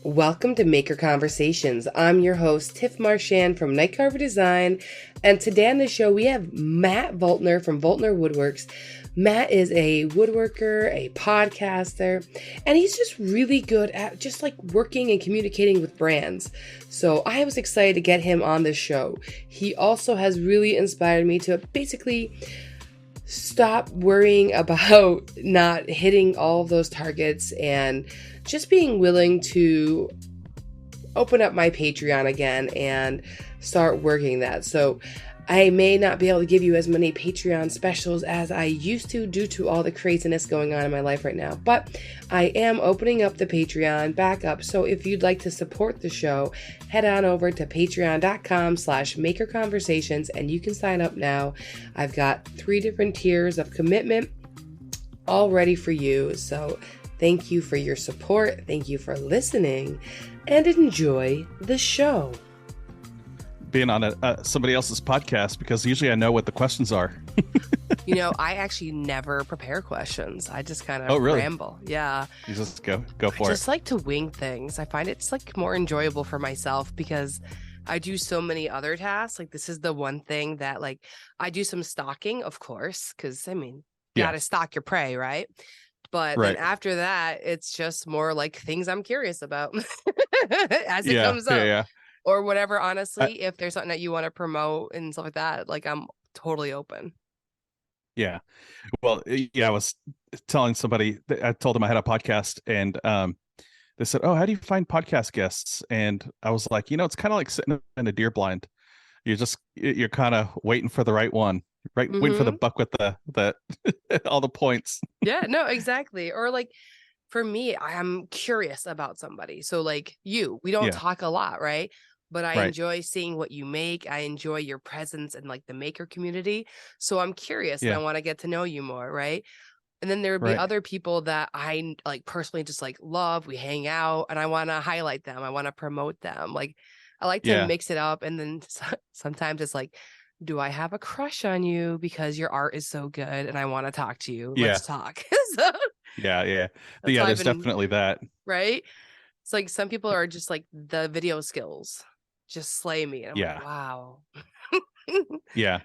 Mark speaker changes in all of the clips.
Speaker 1: Welcome to Maker Conversations. I'm your host, Tiff Marchand from NIGHTCARVER Design, and today on the show we have Matt Voeltner from Voeltner Woodworks. Matt is a woodworker, a podcaster, and he's just really good at just like working and communicating with brands. So I was excited to get him on this show. He also has really inspired me to basically stop worrying about not hitting all of those targets and just being willing to open up my Patreon again and start working that. So I may not be able to give you as many Patreon specials as I used to due to all the craziness going on in my life right now. But I am opening up the Patreon back up. So if you'd like to support the show, head on over to patreon.com/makerconversations and you can sign up now. I've got 3 different tiers of commitment all ready for you. So thank you for your support. Thank you for listening and enjoy the show.
Speaker 2: Being on somebody else's podcast, because usually I know what the questions are.
Speaker 1: You know, I actually never prepare questions. I just kind of ramble. Yeah.
Speaker 2: You just go for it.
Speaker 1: I just like to wing things. I find it's like more enjoyable for myself because I do so many other tasks. Like this is the one thing that like I do some stalking, of course, because I mean, you got to stalk your prey, right? But then after that, it's just more like things I'm curious about as it comes up.
Speaker 2: Yeah.
Speaker 1: Or whatever, honestly, if there's something that you want to promote and stuff like that, like I'm totally open.
Speaker 2: Yeah. Well, I was telling somebody, I told them I had a podcast and they said, "Oh, how do you find podcast guests?" And I was like, it's kind of like sitting in a deer blind. You're kind of waiting for the right one, right? Mm-hmm. Waiting for the buck with the all the points.
Speaker 1: Yeah, no, exactly. Or like, for me, I am curious about somebody. So like we don't talk a lot, right? But I enjoy seeing what you make. I enjoy your presence in like the maker community. So I'm curious and I want to get to know you more, right? And then there would be other people that I like personally just like love. We hang out and I want to highlight them. I want to promote them. Like I like to mix it up. And then sometimes it's like, do I have a crush on you because your art is so good and I want to talk to you? Let's talk.
Speaker 2: Yeah. There's definitely that.
Speaker 1: Right? It's like some people are just like the video skills just slay me. And I'm like, wow.
Speaker 2: Yeah.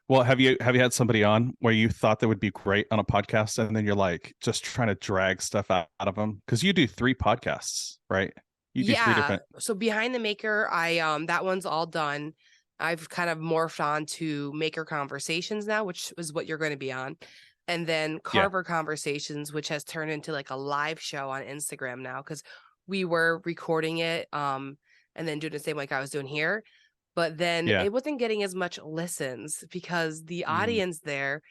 Speaker 2: Well, have you had somebody on where you thought that would be great on a podcast and then you're like just trying to drag stuff out of them? Because you do 3 podcasts, right? You do 3 different.
Speaker 1: So Behind the Maker, I that one's all done. I've kind of morphed on to Maker Conversations now, which is what you're going to be on. And then Carver Conversations, which has turned into like a live show on Instagram now, because we were recording it and then doing the same like I was doing here. But then it wasn't getting as much listens because the audience there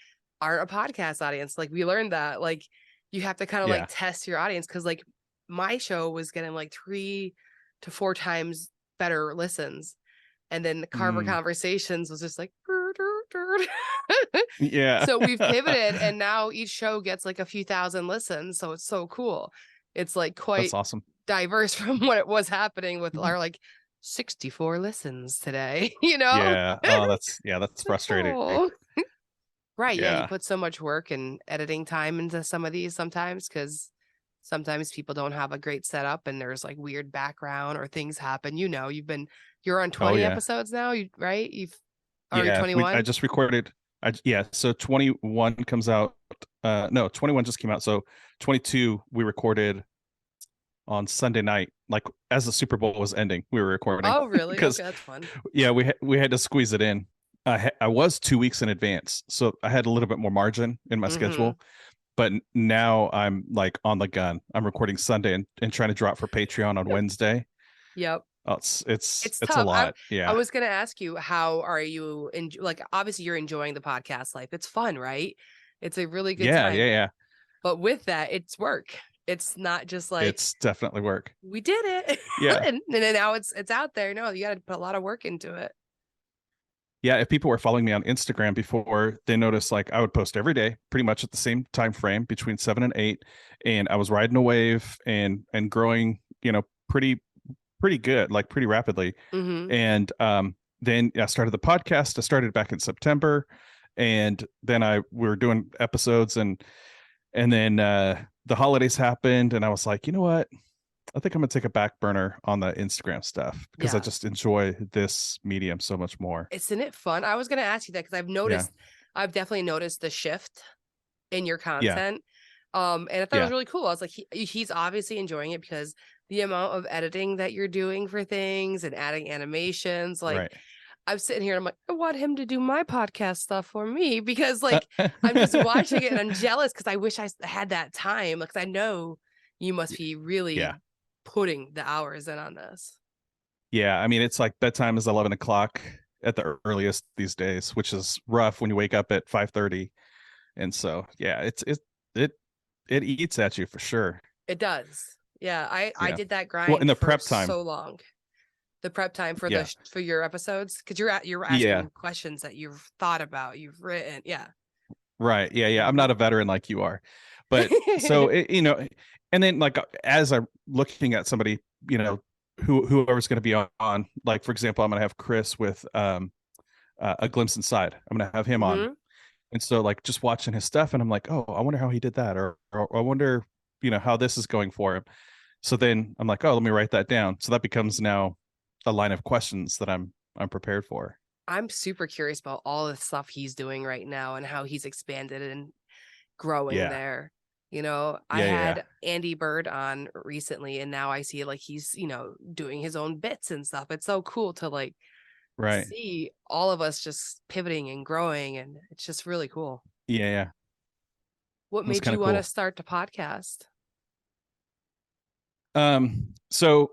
Speaker 1: aren't a podcast audience. Like we learned that like you have to kind of like test your audience, because like my show was getting like 3 to 4 times better listens. And then the Carver Conversations was just like, So we've pivoted and now each show gets like a few thousand listens. So it's so cool. It's like quite
Speaker 2: That's awesome.
Speaker 1: Diverse from what it was happening with our like 64 listens today, you know?
Speaker 2: Yeah. Oh, that's frustrating.
Speaker 1: Oh. Right. Yeah. You put so much work and editing time into some of these sometimes, because sometimes people don't have a great setup and there's like weird background or things happen. You're on 20 episodes now, right? You've already 21.
Speaker 2: I just recorded. So 21 comes out. No, 21 just came out. So 22 we recorded on Sunday night, like as the Super Bowl was ending. We were recording.
Speaker 1: Oh, really? Okay, that's fun.
Speaker 2: Yeah, we had to squeeze it in. I was 2 weeks in advance, so I had a little bit more margin in my schedule. But now I'm like on the gun. I'm recording Sunday and trying to drop for Patreon on Wednesday.
Speaker 1: Yep.
Speaker 2: Oh, it's a lot.
Speaker 1: I was going to ask you, how are you like, obviously you're enjoying the podcast life. It's fun, right? It's a really good time.
Speaker 2: Yeah.
Speaker 1: But with that, it's work. It's not just like,
Speaker 2: it's definitely work.
Speaker 1: We did it.
Speaker 2: Yeah.
Speaker 1: and then now it's out there. No, you got to put a lot of work into it.
Speaker 2: Yeah, if people were following me on Instagram before, they noticed like I would post every day, pretty much at the same time frame between 7 and 8, and I was riding a wave and growing, pretty good, like pretty rapidly. And then I started the podcast. I started back in September, and then we were doing episodes, and then the holidays happened, and I was like, you know what? I think I'm gonna take a back burner on the Instagram stuff because I
Speaker 1: Yeah.
Speaker 2: just enjoy this medium so much more.
Speaker 1: Isn't it fun? I was going to ask you that because
Speaker 2: Yeah.
Speaker 1: I've definitely noticed the shift in your
Speaker 2: Yeah.
Speaker 1: content. And I thought it was
Speaker 2: Yeah.
Speaker 1: really cool. I was like, he's obviously enjoying it because the amount of editing that you're doing for things and adding animations, like
Speaker 2: Right.
Speaker 1: I'm sitting here and I'm like, I want him to do my podcast stuff for me because like I'm just watching it and I'm jealous because I wish I had that time. Because I know you must be really
Speaker 2: Yeah.
Speaker 1: putting the hours in on this.
Speaker 2: Yeah. I mean, it's like bedtime is 11 o'clock at the earliest these days, which is rough when you wake up at 5:30. And so, yeah, it it eats at you for sure.
Speaker 1: It does. Yeah, I
Speaker 2: Yeah.
Speaker 1: did that
Speaker 2: Well, in
Speaker 1: grind
Speaker 2: the
Speaker 1: for
Speaker 2: prep time.
Speaker 1: so long. The prep time for
Speaker 2: Yeah.
Speaker 1: for your episodes because you're
Speaker 2: Yeah.
Speaker 1: asking questions that you've thought about, you've written. Yeah.
Speaker 2: Right. Yeah. Yeah. I'm
Speaker 1: Mhm.
Speaker 2: not a veteran like you are, but so and then like as I'm looking at somebody, whoever's going to be on, like for example, I'm going to have Chris with a glimpse inside. I'm going to have him on,
Speaker 1: Mhm.
Speaker 2: and so like just watching his stuff, and I'm like, oh, I wonder how he did that, or I wonder, how this is going for him. So then I'm like, oh, let me write that down. So that becomes now a line of questions that I'm prepared for.
Speaker 1: I'm super curious about all the stuff he's doing right now and how he's expanded and growing
Speaker 2: Yeah.
Speaker 1: there. You know, I
Speaker 2: Yeah. Yeah.
Speaker 1: had Andy Bird on recently and now I see like he's, doing his own bits and stuff. It's so cool to like
Speaker 2: Right.
Speaker 1: see all of us just pivoting and growing and it's just really cool.
Speaker 2: Yeah. Yeah.
Speaker 1: What
Speaker 2: That's
Speaker 1: made
Speaker 2: kind
Speaker 1: you
Speaker 2: of
Speaker 1: want to
Speaker 2: cool.
Speaker 1: start the podcast?
Speaker 2: So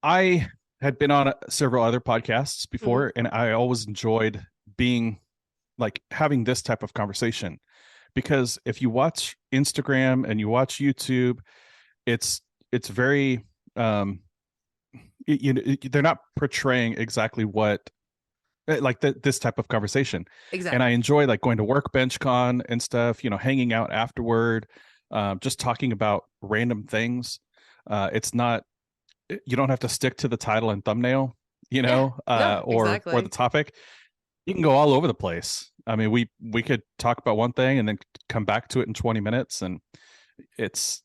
Speaker 2: I had been on several other podcasts
Speaker 1: Mhm.
Speaker 2: before, and I always enjoyed being like having this type of conversation because if you watch Instagram and you watch YouTube, it's very they're not portraying exactly what like this type of conversation. And I
Speaker 1: Exactly.
Speaker 2: enjoy like going to Workbench Con and stuff, hanging out afterward, just talking about random things. It's not you don't have to stick to the title and thumbnail,
Speaker 1: Yeah. No,
Speaker 2: or the
Speaker 1: exactly.
Speaker 2: topic. You can go all over the place. I mean, we could talk about one thing and then come back to it in 20 minutes, and it's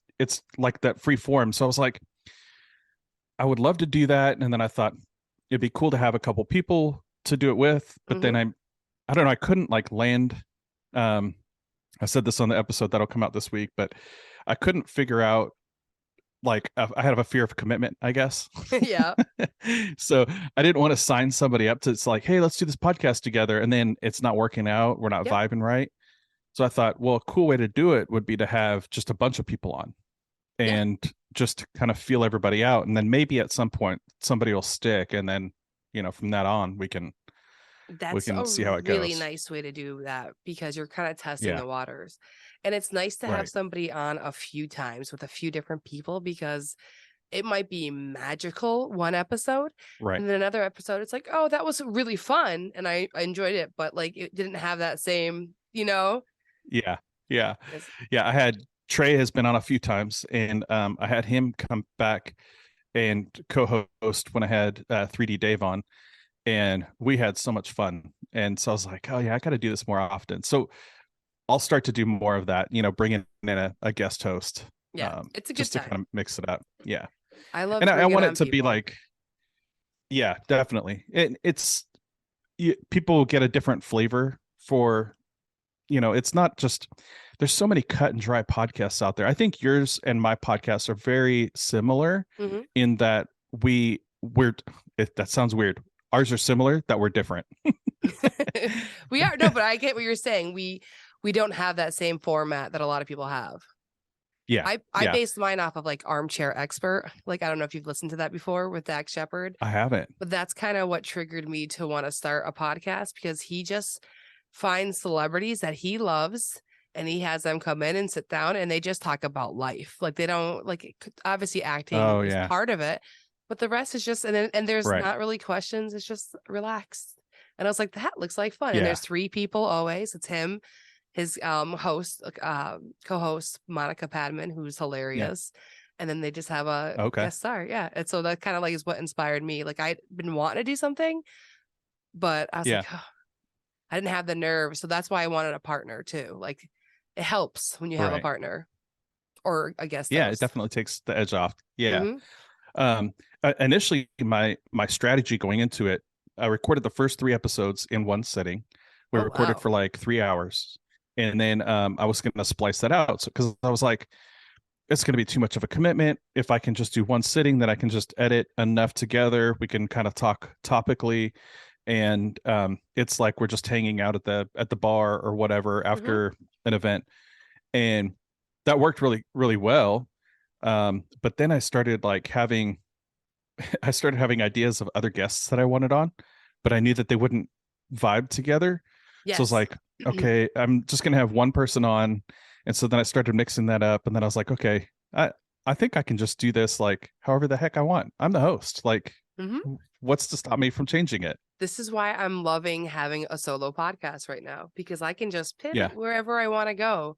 Speaker 2: like that free form. So I was like, I would love to do that, and then I thought it'd be cool to have a couple people to do it with, but then
Speaker 1: Mhm.
Speaker 2: I don't know, I couldn't like land. Um, I said this on the episode that'll come out this week, but I couldn't figure out like I had a fear of commitment, I guess.
Speaker 1: Yeah.
Speaker 2: So I didn't want to sign somebody up to it's like, hey, let's do this podcast together, and then it's not working out. We're not
Speaker 1: Yep.
Speaker 2: vibing right. So I thought, well, a cool way to do it would be to have just a bunch of people on
Speaker 1: Yeah.
Speaker 2: and just kind of feel everybody out, and then maybe at some point somebody will stick, and then from that on we
Speaker 1: That's
Speaker 2: can
Speaker 1: a
Speaker 2: see how it
Speaker 1: really
Speaker 2: goes.
Speaker 1: nice way to do that because you're kind of testing
Speaker 2: Yeah.
Speaker 1: the waters. And it's nice to have
Speaker 2: Right.
Speaker 1: somebody on a few times with a few different people because it might be magical one episode
Speaker 2: Right.
Speaker 1: and then another episode it's like, oh, that was really fun and I enjoyed it, but like it didn't have that same,
Speaker 2: Yeah. Yeah.
Speaker 1: it's-
Speaker 2: Yeah. I had Trey has been on a few times, and I had him come back and co-host when I had 3D Dave on, and we had so much fun. And so I was like, oh yeah, I got to do this more often. So I'll start to do more of that, bringing in a guest host,
Speaker 1: yeah, it's a good
Speaker 2: just to
Speaker 1: time.
Speaker 2: kind of mix it up. Yeah.
Speaker 1: I love
Speaker 2: And I
Speaker 1: bringing
Speaker 2: want it
Speaker 1: on
Speaker 2: to be
Speaker 1: people.
Speaker 2: like, yeah, definitely. It's people get a different flavor for, it's not just, there's so many cut and dry podcasts out there. I think yours and my podcasts are very similar
Speaker 1: Mhm.
Speaker 2: in that that sounds weird. Ours are similar, that we're different.
Speaker 1: We are, no, but I get what you're saying. We don't have that same format that a lot of people have.
Speaker 2: Yeah.
Speaker 1: I
Speaker 2: Yeah.
Speaker 1: based mine off of like Armchair Expert. Like I don't know if you've listened to that before with Dax Shepard,
Speaker 2: I haven't.
Speaker 1: but that's kind of what triggered me to want to start a podcast because he just finds celebrities that he loves and he has them come in and sit down and they just talk about life. Like they don't obviously acting
Speaker 2: Oh
Speaker 1: is
Speaker 2: yeah.
Speaker 1: part of it, but the rest is just and there's
Speaker 2: Right.
Speaker 1: not really questions. It's just relaxed. And I was like, that looks like fun. And
Speaker 2: Yeah.
Speaker 1: there's three people always. It's him, his host, co-host Monica Padman, who's
Speaker 2: Yeah.
Speaker 1: hilarious. And then they just have a
Speaker 2: Okay.
Speaker 1: guest star. Yeah. And so that kind of like is what inspired me. Like I'd been wanting to do something, but I was
Speaker 2: Yeah.
Speaker 1: like, oh, I didn't have the nerve. So that's why I wanted a partner too. Like it helps when you have a
Speaker 2: Right.
Speaker 1: partner or a guest
Speaker 2: Yeah, it
Speaker 1: host.
Speaker 2: definitely takes the edge off. Yeah.
Speaker 1: Mhm.
Speaker 2: Initially, my strategy going into it, I recorded the first 3 episodes in one sitting. We
Speaker 1: Oh,
Speaker 2: recorded
Speaker 1: wow.
Speaker 2: for like 3 hours, and then I was going to splice that out. So because I was like, it's going to be too much of a commitment. If I can just do one sitting, then I can just edit enough together. We can kind of talk topically, and it's like we're just hanging out at the bar or whatever
Speaker 1: Hmm.
Speaker 2: after an event, and that worked really really well. But then I started having ideas of other guests that I wanted on, but I knew that they wouldn't vibe together. So I was
Speaker 1: Yes.
Speaker 2: like, okay, I'm just gonna have one person on. And so then I started mixing that up, and then I was like, okay, I think I can just do this like however the heck I want. I'm the host. Like,
Speaker 1: Hmm.
Speaker 2: what's to stop me from changing it?
Speaker 1: This is why I'm loving having a solo podcast right now, because I can just
Speaker 2: Yeah,
Speaker 1: pivot wherever I want to go.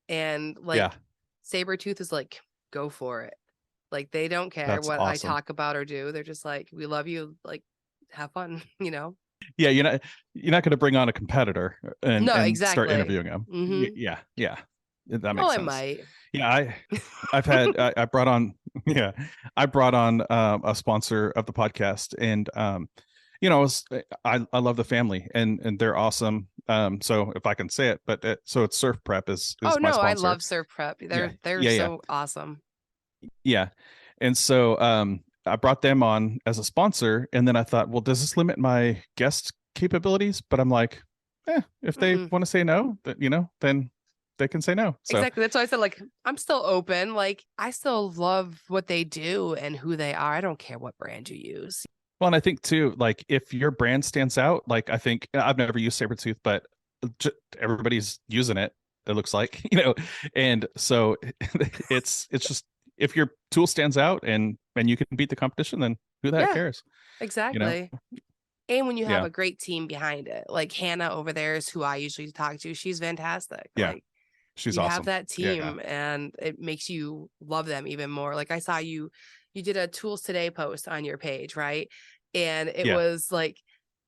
Speaker 1: And
Speaker 2: yeah,
Speaker 1: like Saburrtooth is like, go for it. Like they don't care
Speaker 2: that's
Speaker 1: what I
Speaker 2: awesome.
Speaker 1: talk about or do. They're just like, we love you. Like, have fun, you know?
Speaker 2: Yeah, you're not going to bring on a competitor and
Speaker 1: No,
Speaker 2: start
Speaker 1: exactly.
Speaker 2: interviewing them.
Speaker 1: Hmm.
Speaker 2: Yeah, yeah, that
Speaker 1: Well,
Speaker 2: makes
Speaker 1: I
Speaker 2: sense.
Speaker 1: might.
Speaker 2: Yeah, I've had I brought on yeah I brought on a sponsor of the podcast, and I love the family, and they're awesome. So if I can say it, but so it's Surf Prep
Speaker 1: Oh
Speaker 2: is my
Speaker 1: no, I
Speaker 2: sponsor.
Speaker 1: love Surf Prep.
Speaker 2: Yeah,
Speaker 1: They're
Speaker 2: yeah, yeah,
Speaker 1: so awesome.
Speaker 2: yeah. And so I brought them on as a sponsor, and then I thought, well, does this limit my guest capabilities? But I'm like, if they
Speaker 1: Mm-mm.
Speaker 2: want to say no, then they can say no. So,
Speaker 1: Exactly. That's why I said, like, I'm still open. Like, I still love what they do and who they are. I don't care what brand you use.
Speaker 2: well, and I think too, like if your brand stands out, like I think I've never used Saburrtooth, but everybody's using it. It looks like, and so it's just if your tool stands out and you can beat the competition, then who the heck
Speaker 1: Yeah,
Speaker 2: cares, you know?
Speaker 1: exactly. And when you have
Speaker 2: Yeah,
Speaker 1: a great team behind it, like Hannah over there is who I usually talk to. She's fantastic.
Speaker 2: yeah,
Speaker 1: Like,
Speaker 2: she's
Speaker 1: you have
Speaker 2: awesome.
Speaker 1: that
Speaker 2: Yeah,
Speaker 1: team and it makes you love them even more. Like, I saw you did a Tools Today post on your page, right? And it
Speaker 2: yeah,
Speaker 1: was like,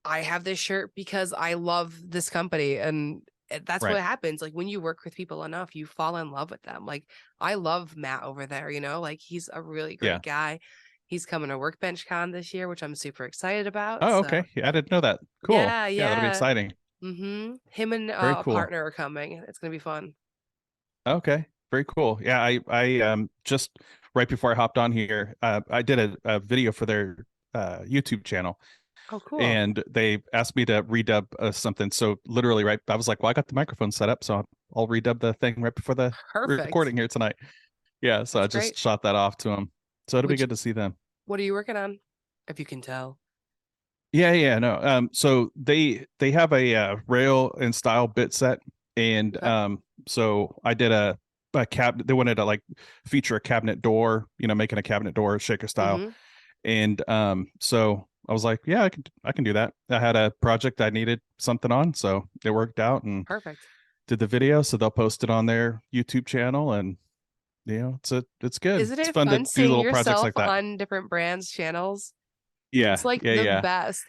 Speaker 1: I have this shirt because I love this company. And that's
Speaker 2: right.
Speaker 1: what happens. Like, when you work with people enough, you fall in love with them. Like, I love Matt over there, like he's a really
Speaker 2: Yeah.
Speaker 1: great guy. He's coming to Workbench Con this year, which I'm super excited about.
Speaker 2: Oh,
Speaker 1: So
Speaker 2: okay. Yeah, I didn't know that. Cool.
Speaker 1: yeah,
Speaker 2: Yeah, that'll be
Speaker 1: yeah.
Speaker 2: exciting.
Speaker 1: Him and
Speaker 2: Very
Speaker 1: a
Speaker 2: cool.
Speaker 1: partner are coming. It's gonna be fun.
Speaker 2: Okay. Very cool. Yeah, I just right before I hopped on here, I did a video for their YouTube channel,
Speaker 1: Oh, cool.
Speaker 2: and they asked me to redub something. So literally, right, I was like, well, I got the microphone set up, so I'll redub the thing right before the
Speaker 1: Perfect.
Speaker 2: recording here tonight. Yeah, so I
Speaker 1: That's
Speaker 2: just
Speaker 1: great.
Speaker 2: shot that off to them. So it'll be
Speaker 1: Would you,
Speaker 2: good to see them.
Speaker 1: what are you working on? If you can tell.
Speaker 2: Yeah, yeah, no. So they have a rail and style bit set, and
Speaker 1: Okay.
Speaker 2: so I did a cabinet. They wanted to like feature a cabinet door, making a cabinet door shaker style,
Speaker 1: Mm-hmm.
Speaker 2: and so I was like, yeah, I can do that. I had a project I needed something on, so it worked out and
Speaker 1: Perfect.
Speaker 2: did the video. So they'll post it on their YouTube channel, and it's good.
Speaker 1: Isn't
Speaker 2: It's
Speaker 1: it
Speaker 2: fun to
Speaker 1: fun
Speaker 2: do
Speaker 1: seeing
Speaker 2: little projects
Speaker 1: yourself
Speaker 2: like that.
Speaker 1: on different brands' channels? It's
Speaker 2: Yeah,
Speaker 1: like
Speaker 2: yeah,
Speaker 1: the
Speaker 2: yeah.
Speaker 1: best.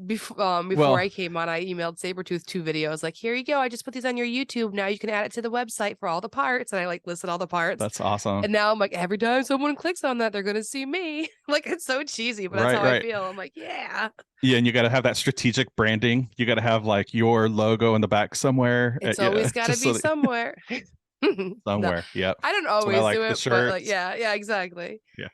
Speaker 1: Before I
Speaker 2: Well,
Speaker 1: came on, I emailed Saburrtooth 2 videos. Like, here you go. I just put these on your YouTube. Now you can add it to the website for all the parts. And I like listed all the parts.
Speaker 2: that's awesome.
Speaker 1: And now I'm like, every time someone clicks on that, they're gonna see me. Like, it's so cheesy, but that's
Speaker 2: Right,
Speaker 1: how I
Speaker 2: right.
Speaker 1: feel. I'm like, yeah.
Speaker 2: Yeah, and you got to have that strategic branding. You got to have like your logo in the back somewhere.
Speaker 1: It's
Speaker 2: Yeah,
Speaker 1: always got to
Speaker 2: just
Speaker 1: be
Speaker 2: so that,
Speaker 1: somewhere. No,
Speaker 2: somewhere. Yep.
Speaker 1: I don't
Speaker 2: That's when I
Speaker 1: always
Speaker 2: like
Speaker 1: do
Speaker 2: the
Speaker 1: it, but like,
Speaker 2: shirts.
Speaker 1: yeah, exactly.
Speaker 2: Yeah,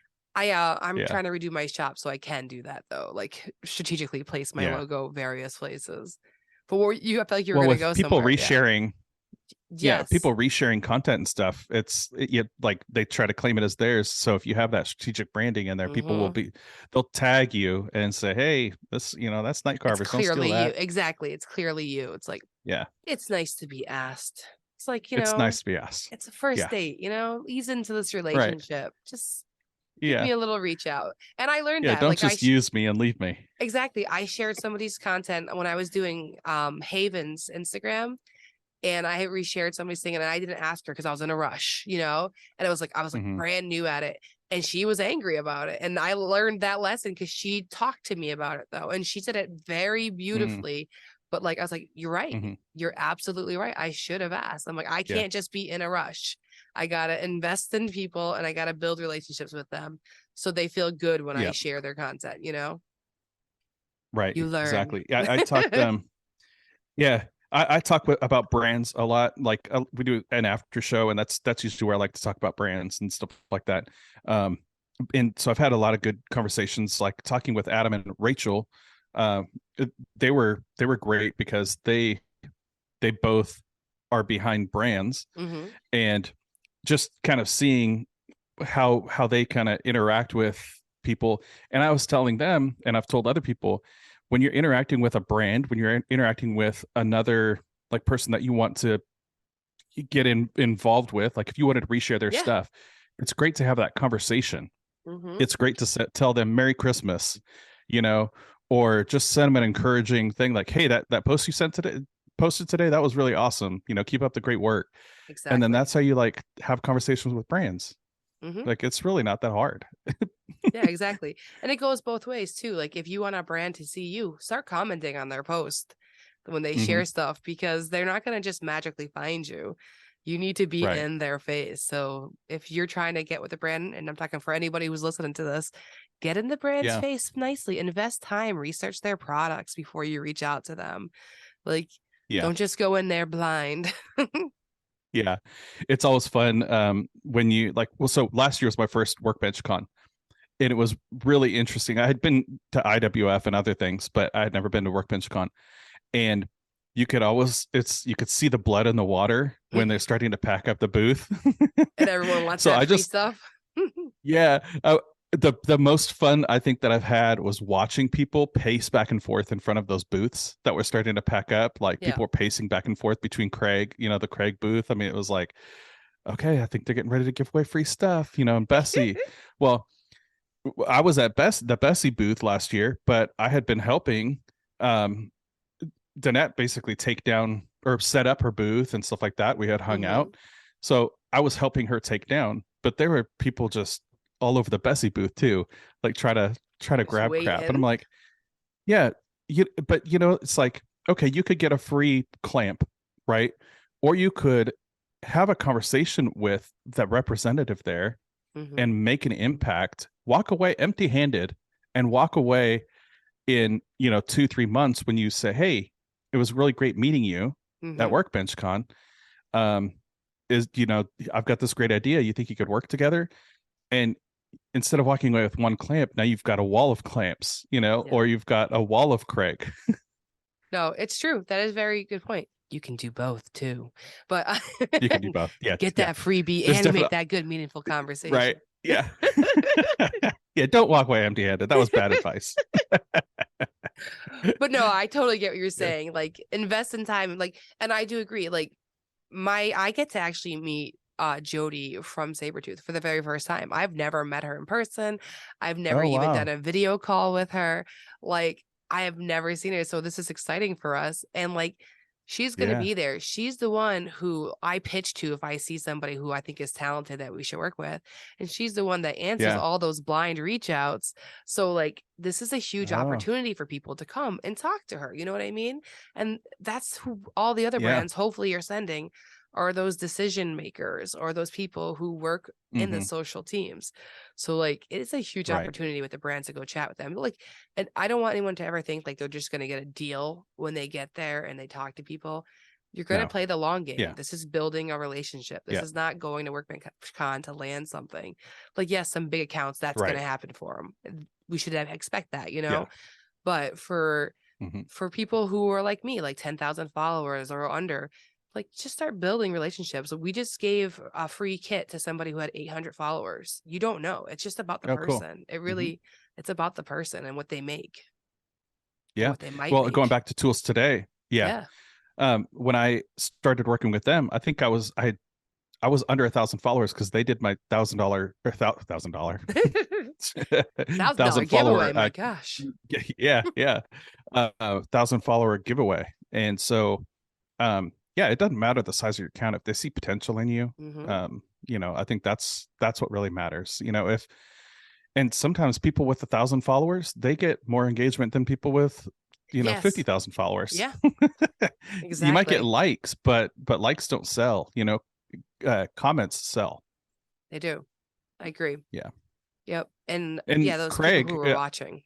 Speaker 1: I'm
Speaker 2: yeah,
Speaker 1: trying to redo my shop so I can do that though, like strategically place my
Speaker 2: yeah.
Speaker 1: logo various places. But you I feel like you were
Speaker 2: Well,
Speaker 1: gonna
Speaker 2: with
Speaker 1: go
Speaker 2: people
Speaker 1: somewhere, yeah.
Speaker 2: resharing, yeah,
Speaker 1: Yes,
Speaker 2: people resharing content and stuff, like they try to claim it as theirs. So if you have that strategic branding in there, people
Speaker 1: hmm
Speaker 2: they'll tag you and say, "Hey, that's Night
Speaker 1: it's
Speaker 2: Carvers. Don't steal
Speaker 1: clearly you.
Speaker 2: that."
Speaker 1: Exactly, it's clearly you. It's like,
Speaker 2: Yeah,
Speaker 1: it's nice to be asked. It's like,
Speaker 2: it's nice to be asked.
Speaker 1: it's a first
Speaker 2: Yeah,
Speaker 1: date. Ease into this
Speaker 2: right.
Speaker 1: relationship. Just give me
Speaker 2: Yeah,
Speaker 1: a little reach out. And I learned
Speaker 2: yeah.
Speaker 1: that.
Speaker 2: Don't
Speaker 1: Like,
Speaker 2: just use me and leave me.
Speaker 1: exactly. I shared somebody's content when I was doing Haven's Instagram, and I had reshared somebody's thing, and I didn't ask her because I was in a rush, and it was like I was like
Speaker 2: Hmm.
Speaker 1: brand new at it, and she was angry about it. And I learned that lesson because she talked to me about it though, and she said it very
Speaker 2: Hmm.
Speaker 1: beautifully. But like, I was like, you're right.
Speaker 2: Hmm.
Speaker 1: You're absolutely right. I should have asked. I'm like, I
Speaker 2: Yeah.
Speaker 1: can't just be in a rush. I gotta invest in people and I gotta build relationships with them. so they feel good when I
Speaker 2: Yeah.
Speaker 1: share their content, you know?
Speaker 2: Right.
Speaker 1: You learn.
Speaker 2: Exactly. Yeah. I talked, yeah, I talk about brands a lot. Like we do an after show, and that's usually where I like to talk about brands and stuff like that. Um, and so I've had a lot of good conversations, like talking with Adam and Rachel. Uh, they were great because they both are behind brands,
Speaker 1: Mm-hmm.
Speaker 2: and just kind of seeing how they kind of interact with people. And I was telling them, and I've told other people, when you're interacting with a brand, when you're interacting with another like person that you want to get involved with, like if you wanted to reshare their
Speaker 1: Yeah.
Speaker 2: stuff, it's great to have that conversation.
Speaker 1: Mm-hmm.
Speaker 2: It's great to tell them Merry Christmas, you know, or just send them an encouraging thing like, hey, that post you posted today, that was really awesome, you know, keep up the great work. And then
Speaker 1: Exactly.
Speaker 2: that's how you like have conversations with brands.
Speaker 1: Mm-hmm.
Speaker 2: Like it's really not that hard.
Speaker 1: Yeah, exactly. And it goes both ways too. Like if you want a brand to see you, start commenting on their post when they
Speaker 2: Mm-hmm.
Speaker 1: share stuff, because they're not going to just magically find you. You need to be
Speaker 2: Right.
Speaker 1: in their face. So if you're trying to get with the brand, and I'm talking for anybody who's listening to this, get in the brand's
Speaker 2: Yeah.
Speaker 1: face nicely, invest time, research their products before you reach out to them. Like,
Speaker 2: Yeah.
Speaker 1: don't just go in there blind.
Speaker 2: Yeah. It's always fun when you like, well, so last year was my first Workbench Con, and it was really interesting. I had been to IWF and other things, but I had never been to Workbench Con. And you could always you could see the blood in the water when they're starting to pack up the booth.
Speaker 1: And everyone wants
Speaker 2: So
Speaker 1: that
Speaker 2: I
Speaker 1: free
Speaker 2: just
Speaker 1: stuff.
Speaker 2: yeah, the most fun I think that I've had was watching people pace back and forth in front of those booths that were starting to pack up. Like
Speaker 1: Yeah.
Speaker 2: people were pacing back and forth between Craig, you know, the Craig booth. I mean, it was like, okay, I think they're getting ready to give away free stuff, you know, and Bessie. Well, I was at the Bessie booth last year, but I had been helping um Danette basically take down or set up her booth and stuff like that. We had hung
Speaker 1: Mm-hmm.
Speaker 2: out. So I was helping her take down, but there were people just all over the Bessie booth too, like try to
Speaker 1: Just
Speaker 2: grab crap. And I'm
Speaker 1: waiting.
Speaker 2: like, yeah, but you know, it's like, okay, you could get a free clamp, right? Or you could have a conversation with the representative there
Speaker 1: Mm-hmm.
Speaker 2: and make an impact, walk away empty handed and walk away in, you know, 2-3 months when you say, hey, it was really great meeting you at
Speaker 1: Mm-hmm.
Speaker 2: Workbench Con. um is, you know, I've got this great idea, you think you could work together? And instead of walking away with one clamp, now you've got a wall of clamps, you know,
Speaker 1: Yeah.
Speaker 2: or you've got a wall of Craig.
Speaker 1: No, it's true. That is a very good point. You can do both too, but
Speaker 2: You can do both. Yeah,
Speaker 1: get
Speaker 2: yeah,
Speaker 1: that freebie
Speaker 2: there's
Speaker 1: and make
Speaker 2: definitely
Speaker 1: that good, meaningful
Speaker 2: right.
Speaker 1: conversation.
Speaker 2: Yeah. Yeah, don't walk away empty handed, that was bad advice.
Speaker 1: But no, I totally get what you're
Speaker 2: Yeah.
Speaker 1: saying. Like invest in time, like, and I do agree. Like I get to actually meet Jody from Saburrtooth for the very first time. I've never met her in person. I've never
Speaker 2: Oh
Speaker 1: even done
Speaker 2: wow.
Speaker 1: a video call with her. Like I have never seen her. So this is exciting for us. And like she's gonna
Speaker 2: Yeah.
Speaker 1: be there. She's the one who I pitch to if I see somebody who I think is talented that we should work with. And she's the one that answers
Speaker 2: Yeah.
Speaker 1: all those blind reach outs. So like this is a huge
Speaker 2: Oh
Speaker 1: opportunity for people to come and talk to her. You know what I mean? And that's who all the other
Speaker 2: yeah.
Speaker 1: brands hopefully are sending, are those decision makers or those people who work in the
Speaker 2: Hmm.
Speaker 1: social teams. So like it is a huge
Speaker 2: Right.
Speaker 1: opportunity with the brands to go chat with them. Like, and I don't want anyone to ever think like they're just gonna get a deal when they get there and they talk to people. You're gonna
Speaker 2: No.
Speaker 1: play the long game.
Speaker 2: Yeah.
Speaker 1: This is building a relationship. This
Speaker 2: Yeah.
Speaker 1: is not going to Workbench Con to land something. Like, yes, some big accounts that's
Speaker 2: Right.
Speaker 1: gonna happen for them. We should expect that, you
Speaker 2: Yeah.
Speaker 1: know. But
Speaker 2: Hmm.
Speaker 1: for people who are like me, like 10,000 followers or under, like just start building relationships. We just gave a free kit to somebody who had 800 followers. You don't know. It's just about the
Speaker 2: Oh cool.
Speaker 1: person. It
Speaker 2: Hmm.
Speaker 1: really, it's about the person and what they make and
Speaker 2: Yeah.
Speaker 1: what they might
Speaker 2: Well, going
Speaker 1: make.
Speaker 2: back to tools today, yeah.
Speaker 1: Yeah.
Speaker 2: When I started working with them, I think I was under 1,000 followers because they did my $1,000 or $1,000
Speaker 1: $1,000
Speaker 2: thousand follower
Speaker 1: giveaway. My gosh.
Speaker 2: yeah, yeah, 1,000 follower giveaway. And so yeah, it doesn't matter the size of your account if they see potential in you.
Speaker 1: Mm-hmm.
Speaker 2: You know, I think that's what really matters, you know. If and sometimes people with 1,000 followers, they get more engagement than people with, you know,
Speaker 1: Yes.
Speaker 2: 50,000 followers.
Speaker 1: Yeah,
Speaker 2: You might get
Speaker 1: exactly.
Speaker 2: likes, but likes don't sell, you know. Comments sell.
Speaker 1: They do. I agree.
Speaker 2: Yeah.
Speaker 1: Yep. And
Speaker 2: And
Speaker 1: yeah, those people
Speaker 2: Craig,
Speaker 1: who are watching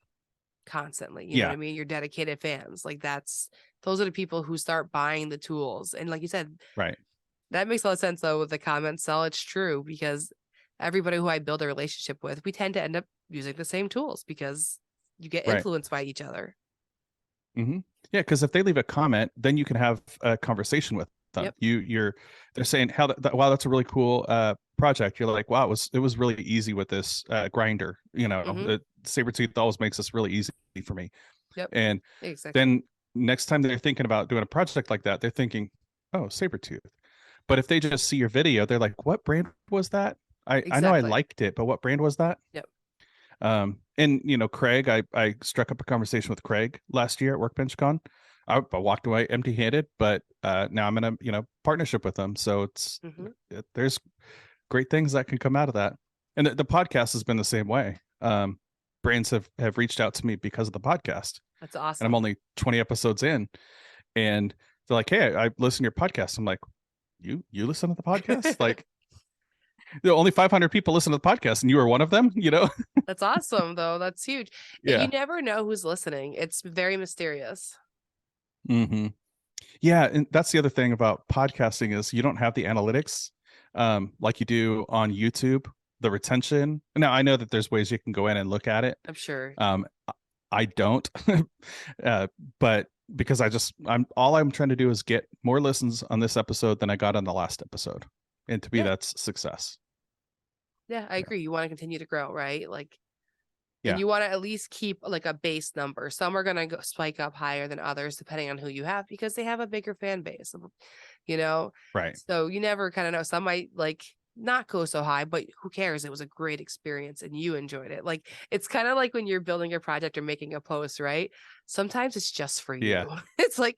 Speaker 1: constantly, you know what
Speaker 2: yeah,
Speaker 1: I mean? Your dedicated fans. Like those are the people who start buying the tools. And like you said,
Speaker 2: right.
Speaker 1: that makes a lot of sense though with the comments cell. It's true because everybody who I build a relationship with, we tend to end up using the same tools because you get
Speaker 2: Right.
Speaker 1: influenced by each other.
Speaker 2: Mm-hmm. Yeah, because if they leave a comment, then you can have a conversation with them.
Speaker 1: Yep.
Speaker 2: They're saying wow, that's a really cool project. You're like, wow, it was really easy with this grinder.
Speaker 1: Mm-hmm.
Speaker 2: Saburrtooth always makes this really easy for me.
Speaker 1: Yep.
Speaker 2: And
Speaker 1: Exactly.
Speaker 2: then next time they're thinking about doing a project like that, they're thinking, oh, Saburrtooth. But if they just see your video, they're like, what brand was that? I know I
Speaker 1: Exactly.
Speaker 2: liked it, but what brand was that?
Speaker 1: Yep.
Speaker 2: And Craig, I struck up a conversation with Craig last year at Workbench Con. I walked away empty-handed, but now I'm in a partnership with them. So
Speaker 1: Mm-hmm.
Speaker 2: there's great things that can come out of that. And the podcast has been the same way. Brands have reached out to me because of the podcast,
Speaker 1: That's
Speaker 2: and I'm
Speaker 1: awesome.
Speaker 2: only 20 episodes in, and they're like, "Hey, I listen to your podcast." I'm like, "You listen to the podcast?" Like, only 500 people listen to the podcast, and you were one of them.
Speaker 1: That's awesome though. That's huge. You
Speaker 2: Yeah.
Speaker 1: never know who's listening. It's very mysterious.
Speaker 2: Mm-hmm. Yeah, and that's the other thing about podcasting is you don't have the analytics like you do on YouTube, the retention. Now I know that there's ways you can go in and look at it.
Speaker 1: I'm sure.
Speaker 2: Um, I don't, but because I'm trying to do is get more listens on this episode than I got on the last episode, and to me
Speaker 1: Yeah.
Speaker 2: that's success.
Speaker 1: Yeah, I
Speaker 2: Yeah,
Speaker 1: agree. You want to continue to grow, right? Like, and
Speaker 2: yeah,
Speaker 1: you want to at least keep like a base number. Some are going to go spike up higher than others depending on who you have because they have a bigger fan base, you know?
Speaker 2: right.
Speaker 1: So you never kind of know. Some might like not go so high, but who cares? It was a great experience and you enjoyed it. Like it's kind of like when you're building a project or making a post, right? Sometimes it's just for you.
Speaker 2: Yeah,
Speaker 1: It's like,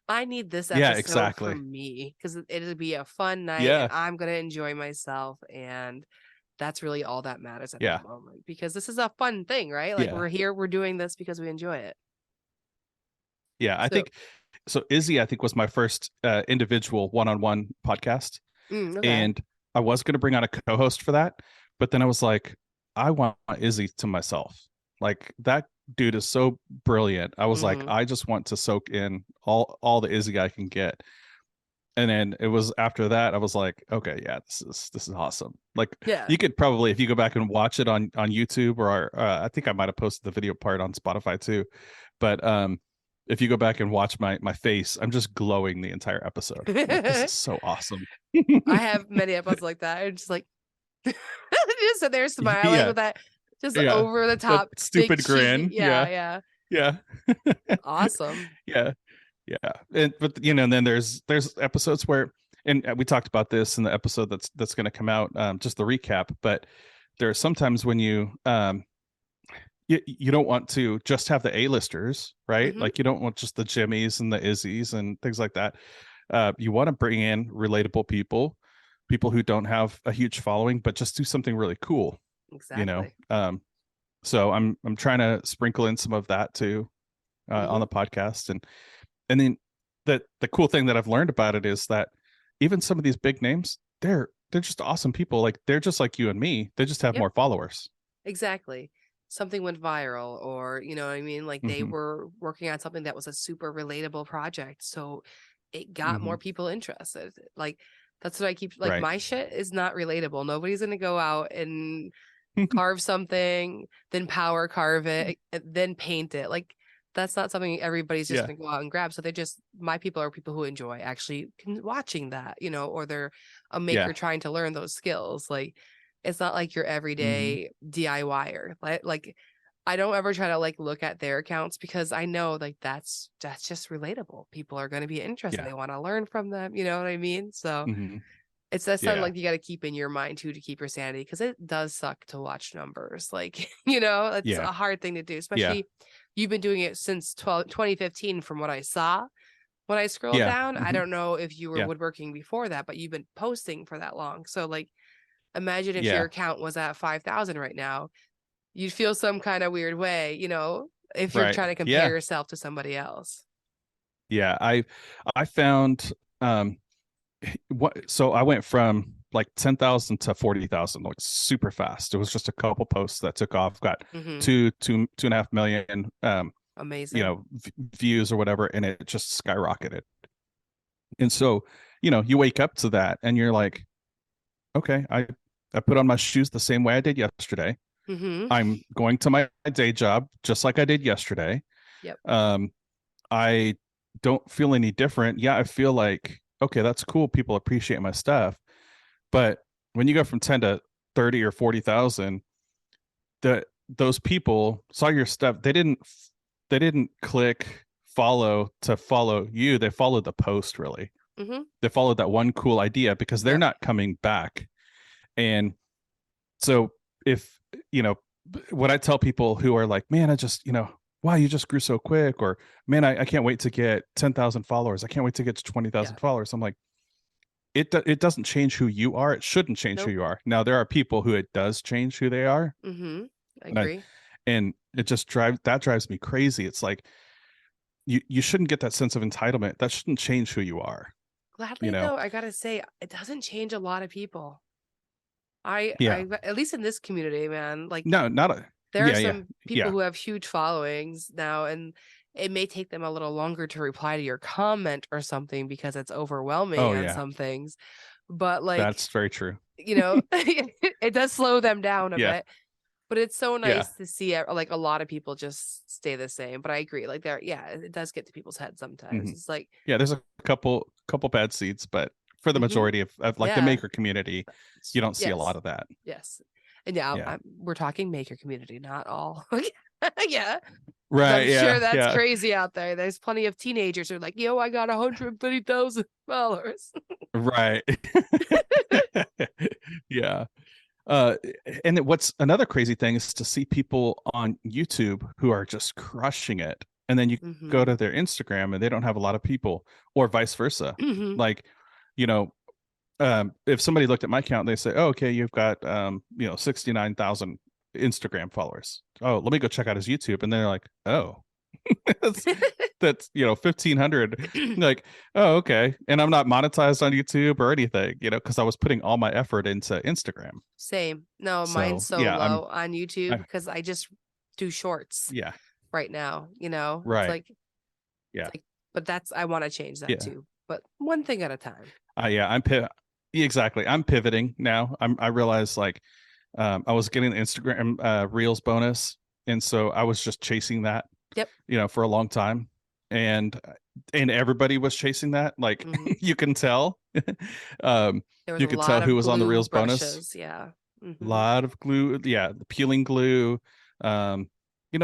Speaker 1: I need this
Speaker 2: yeah,
Speaker 1: episode for
Speaker 2: exactly.
Speaker 1: me because it'll be a fun night and
Speaker 2: Yeah,
Speaker 1: I'm going to enjoy myself. And that's really all that matters at
Speaker 2: yeah,
Speaker 1: that moment because this is a fun thing, right? Like
Speaker 2: yeah,
Speaker 1: we're here, we're doing this because we enjoy it.
Speaker 2: yeah. I
Speaker 1: So,
Speaker 2: think so. Izzy, I think, was my first individual one-on-one podcast.
Speaker 1: okay.
Speaker 2: And I was going to bring on a co-host for that, but then I was like, I want Izzy to myself. Like that dude is so brilliant. I was like,
Speaker 1: Mm-hmm.
Speaker 2: I just want to soak in all the Izzy I can get. And then it was after that I was like, okay, yeah, this is awesome. Like
Speaker 1: Yeah.
Speaker 2: you could probably, if you go back and watch it on YouTube or I think I might have posted the video part on Spotify too, but if you go back and watch my face, I'm just glowing the entire episode. I'm like, this is so awesome.
Speaker 1: I have many episodes like that. I'm just like, just sit there smiling
Speaker 2: Yeah,
Speaker 1: with that just
Speaker 2: yeah.
Speaker 1: over the
Speaker 2: That
Speaker 1: top, big
Speaker 2: stupid
Speaker 1: cheesy.
Speaker 2: grin.
Speaker 1: Yeah,
Speaker 2: Yeah,
Speaker 1: yeah.
Speaker 2: yeah.
Speaker 1: Awesome.
Speaker 2: Yeah, yeah. But and then there's episodes where, and we talked about this in the episode that's going to come out, just the recap. But there are sometimes when you don't want to just have the A-listers, right?
Speaker 1: Mm-hmm.
Speaker 2: Like you don't want just the Jimmys and the Izzies and things like that. You want to bring in relatable people who don't have a huge following, but just do something really cool. You know,
Speaker 1: Exactly.
Speaker 2: so I'm trying to sprinkle in some of that too on
Speaker 1: Mm-hmm.
Speaker 2: the podcast, and then the cool thing that I've learned about it is that even some of these big names, they're just awesome people. Like they're just like you and me. They just have
Speaker 1: Yep.
Speaker 2: more followers.
Speaker 1: Exactly. Something went viral, or you know what I mean? Like they
Speaker 2: Hmm.
Speaker 1: were working on something that was a super relatable project. So it got
Speaker 2: Hmm.
Speaker 1: more people interested. Like that's what I keep like
Speaker 2: Right.
Speaker 1: my shit is not relatable. Nobody's gonna go out and carve something, then power carve it, and then paint it. Like that's not something everybody's just
Speaker 2: Yeah.
Speaker 1: gonna go out and grab. So they just my people are people who enjoy actually watching that, you know, or they're a maker
Speaker 2: Yeah.
Speaker 1: trying to learn those skills. Like it's not like your
Speaker 2: Hmm.
Speaker 1: everyday DIYer. Like I don't ever try to like look at their accounts because I know like that's just relatable. People are going to be interested.
Speaker 2: Yeah.
Speaker 1: They want to learn from them. You know what I mean? So
Speaker 2: Hmm.
Speaker 1: it's that's something
Speaker 2: Yeah.
Speaker 1: like you got to keep in your mind too to keep your sanity because it does suck to watch numbers. Like, you know, it's
Speaker 2: Yeah.
Speaker 1: a hard thing to do,
Speaker 2: Yeah.
Speaker 1: especially you've been doing it since 2015 from what I saw. When I scrolled
Speaker 2: Yeah.
Speaker 1: down, I
Speaker 2: Hmm.
Speaker 1: don't know if you were
Speaker 2: Yeah.
Speaker 1: woodworking before that, but you've been posting for that long. So like imagine if your
Speaker 2: Yeah.
Speaker 1: account was at 5,000 right now, you'd feel some kind of weird way, you know, if you're
Speaker 2: Right.
Speaker 1: trying to compare
Speaker 2: Yeah.
Speaker 1: yourself to somebody else.
Speaker 2: Yeah. I found what so I went from like 10,000 to 40,000, like super fast. It was just a couple posts that took off, got
Speaker 1: Mm-hmm.
Speaker 2: 2.5 million,
Speaker 1: Amazing.
Speaker 2: views or whatever, and it just skyrocketed. And so, you wake up to that and you're like, okay, I put on my shoes the same way I did yesterday.
Speaker 1: Mm-hmm.
Speaker 2: I'm going to my day job just like I did yesterday.
Speaker 1: Yep.
Speaker 2: I don't feel any different. Yeah, I feel like, okay, that's cool. People appreciate my stuff. But when you go from 10 to 30 or 40,000, those people saw your stuff. They didn't click follow to follow you. They followed the post, really.
Speaker 1: Mm-hmm.
Speaker 2: They followed that one cool idea because they're
Speaker 1: Yep.
Speaker 2: not coming back. And so if, what I tell people who are like, man, I just, wow, you just grew so quick, or man, I can't wait to get 10,000 followers. I can't wait to get to 20,000 followers. I'm like, it doesn't change who you are. It shouldn't change who
Speaker 1: Nope.
Speaker 2: you are. Now there are people who it does change who they are.
Speaker 1: Mm-hmm. I
Speaker 2: And
Speaker 1: agree.
Speaker 2: and it just drives me crazy. It's like you shouldn't get that sense of entitlement. That shouldn't change who you are.
Speaker 1: Gladly though, I gotta say, it doesn't change a lot of people. I
Speaker 2: Yeah.
Speaker 1: at least in this community, man, like
Speaker 2: No, not a
Speaker 1: there are
Speaker 2: yeah,
Speaker 1: some people
Speaker 2: yeah.
Speaker 1: who have huge followings now, and it may take them a little longer to reply to your comment or something because it's overwhelming
Speaker 2: Oh
Speaker 1: on
Speaker 2: yeah.
Speaker 1: some things. But like,
Speaker 2: That's very true.
Speaker 1: it does slow them down a
Speaker 2: Yeah.
Speaker 1: bit. But it's so
Speaker 2: Yeah.
Speaker 1: nice to see like a lot of people just stay the same. But I agree, like it does get to people's heads sometimes.
Speaker 2: Mhm.
Speaker 1: It's like,
Speaker 2: Yeah, there's a couple bad seeds, but for the
Speaker 1: mhm,
Speaker 2: majority of like the
Speaker 1: yeah,
Speaker 2: maker community, you don't see a lot
Speaker 1: yes,
Speaker 2: of that.
Speaker 1: yes, and yeah,
Speaker 2: Yeah.
Speaker 1: we're talking maker community, not all. Yeah, because I'm
Speaker 2: Right.
Speaker 1: sure
Speaker 2: Yeah.
Speaker 1: that's
Speaker 2: Yeah.
Speaker 1: crazy out there. There's plenty of teenagers who are like, yo, I got 150,000 followers.
Speaker 2: Right. Yeah. Uh, and what's another crazy thing is to see people on YouTube who are just crushing it, and then you go
Speaker 1: Mm-hmm.
Speaker 2: to their Instagram and they don't have a lot of people, or vice versa.
Speaker 1: Mm-hmm.
Speaker 2: Like, you know, if somebody looked at my account, they say, "Oh, okay, you've got 69,000 Instagram followers. Oh, let me go check out his YouTube," and they're like, "Oh, that's 1,500." Like, oh, okay, and I'm not monetized on YouTube or anything, because I was putting all my effort into Instagram.
Speaker 1: Same. No, mine's
Speaker 2: So
Speaker 1: so
Speaker 2: yeah,
Speaker 1: low on YouTube
Speaker 2: I,
Speaker 1: because I just do shorts
Speaker 2: yeah,
Speaker 1: right now. It's
Speaker 2: right,
Speaker 1: like,
Speaker 2: yeah,
Speaker 1: but I want to change that
Speaker 2: yeah,
Speaker 1: too. But one thing at a time.
Speaker 2: yeah. Exactly. I'm pivoting now. I realize like, I was getting the Instagram Reels bonus, and so I was just chasing that,
Speaker 1: Yep.
Speaker 2: for a long time, and everybody was chasing that. Like,
Speaker 1: Mm-hmm.
Speaker 2: you can tell,
Speaker 1: There was
Speaker 2: you
Speaker 1: a
Speaker 2: could tell
Speaker 1: lot
Speaker 2: who
Speaker 1: of
Speaker 2: was on the
Speaker 1: glue
Speaker 2: Reels bonus.
Speaker 1: brushes. Yeah.
Speaker 2: A
Speaker 1: Mm-hmm.
Speaker 2: lot of glue, yeah, peeling glue, um,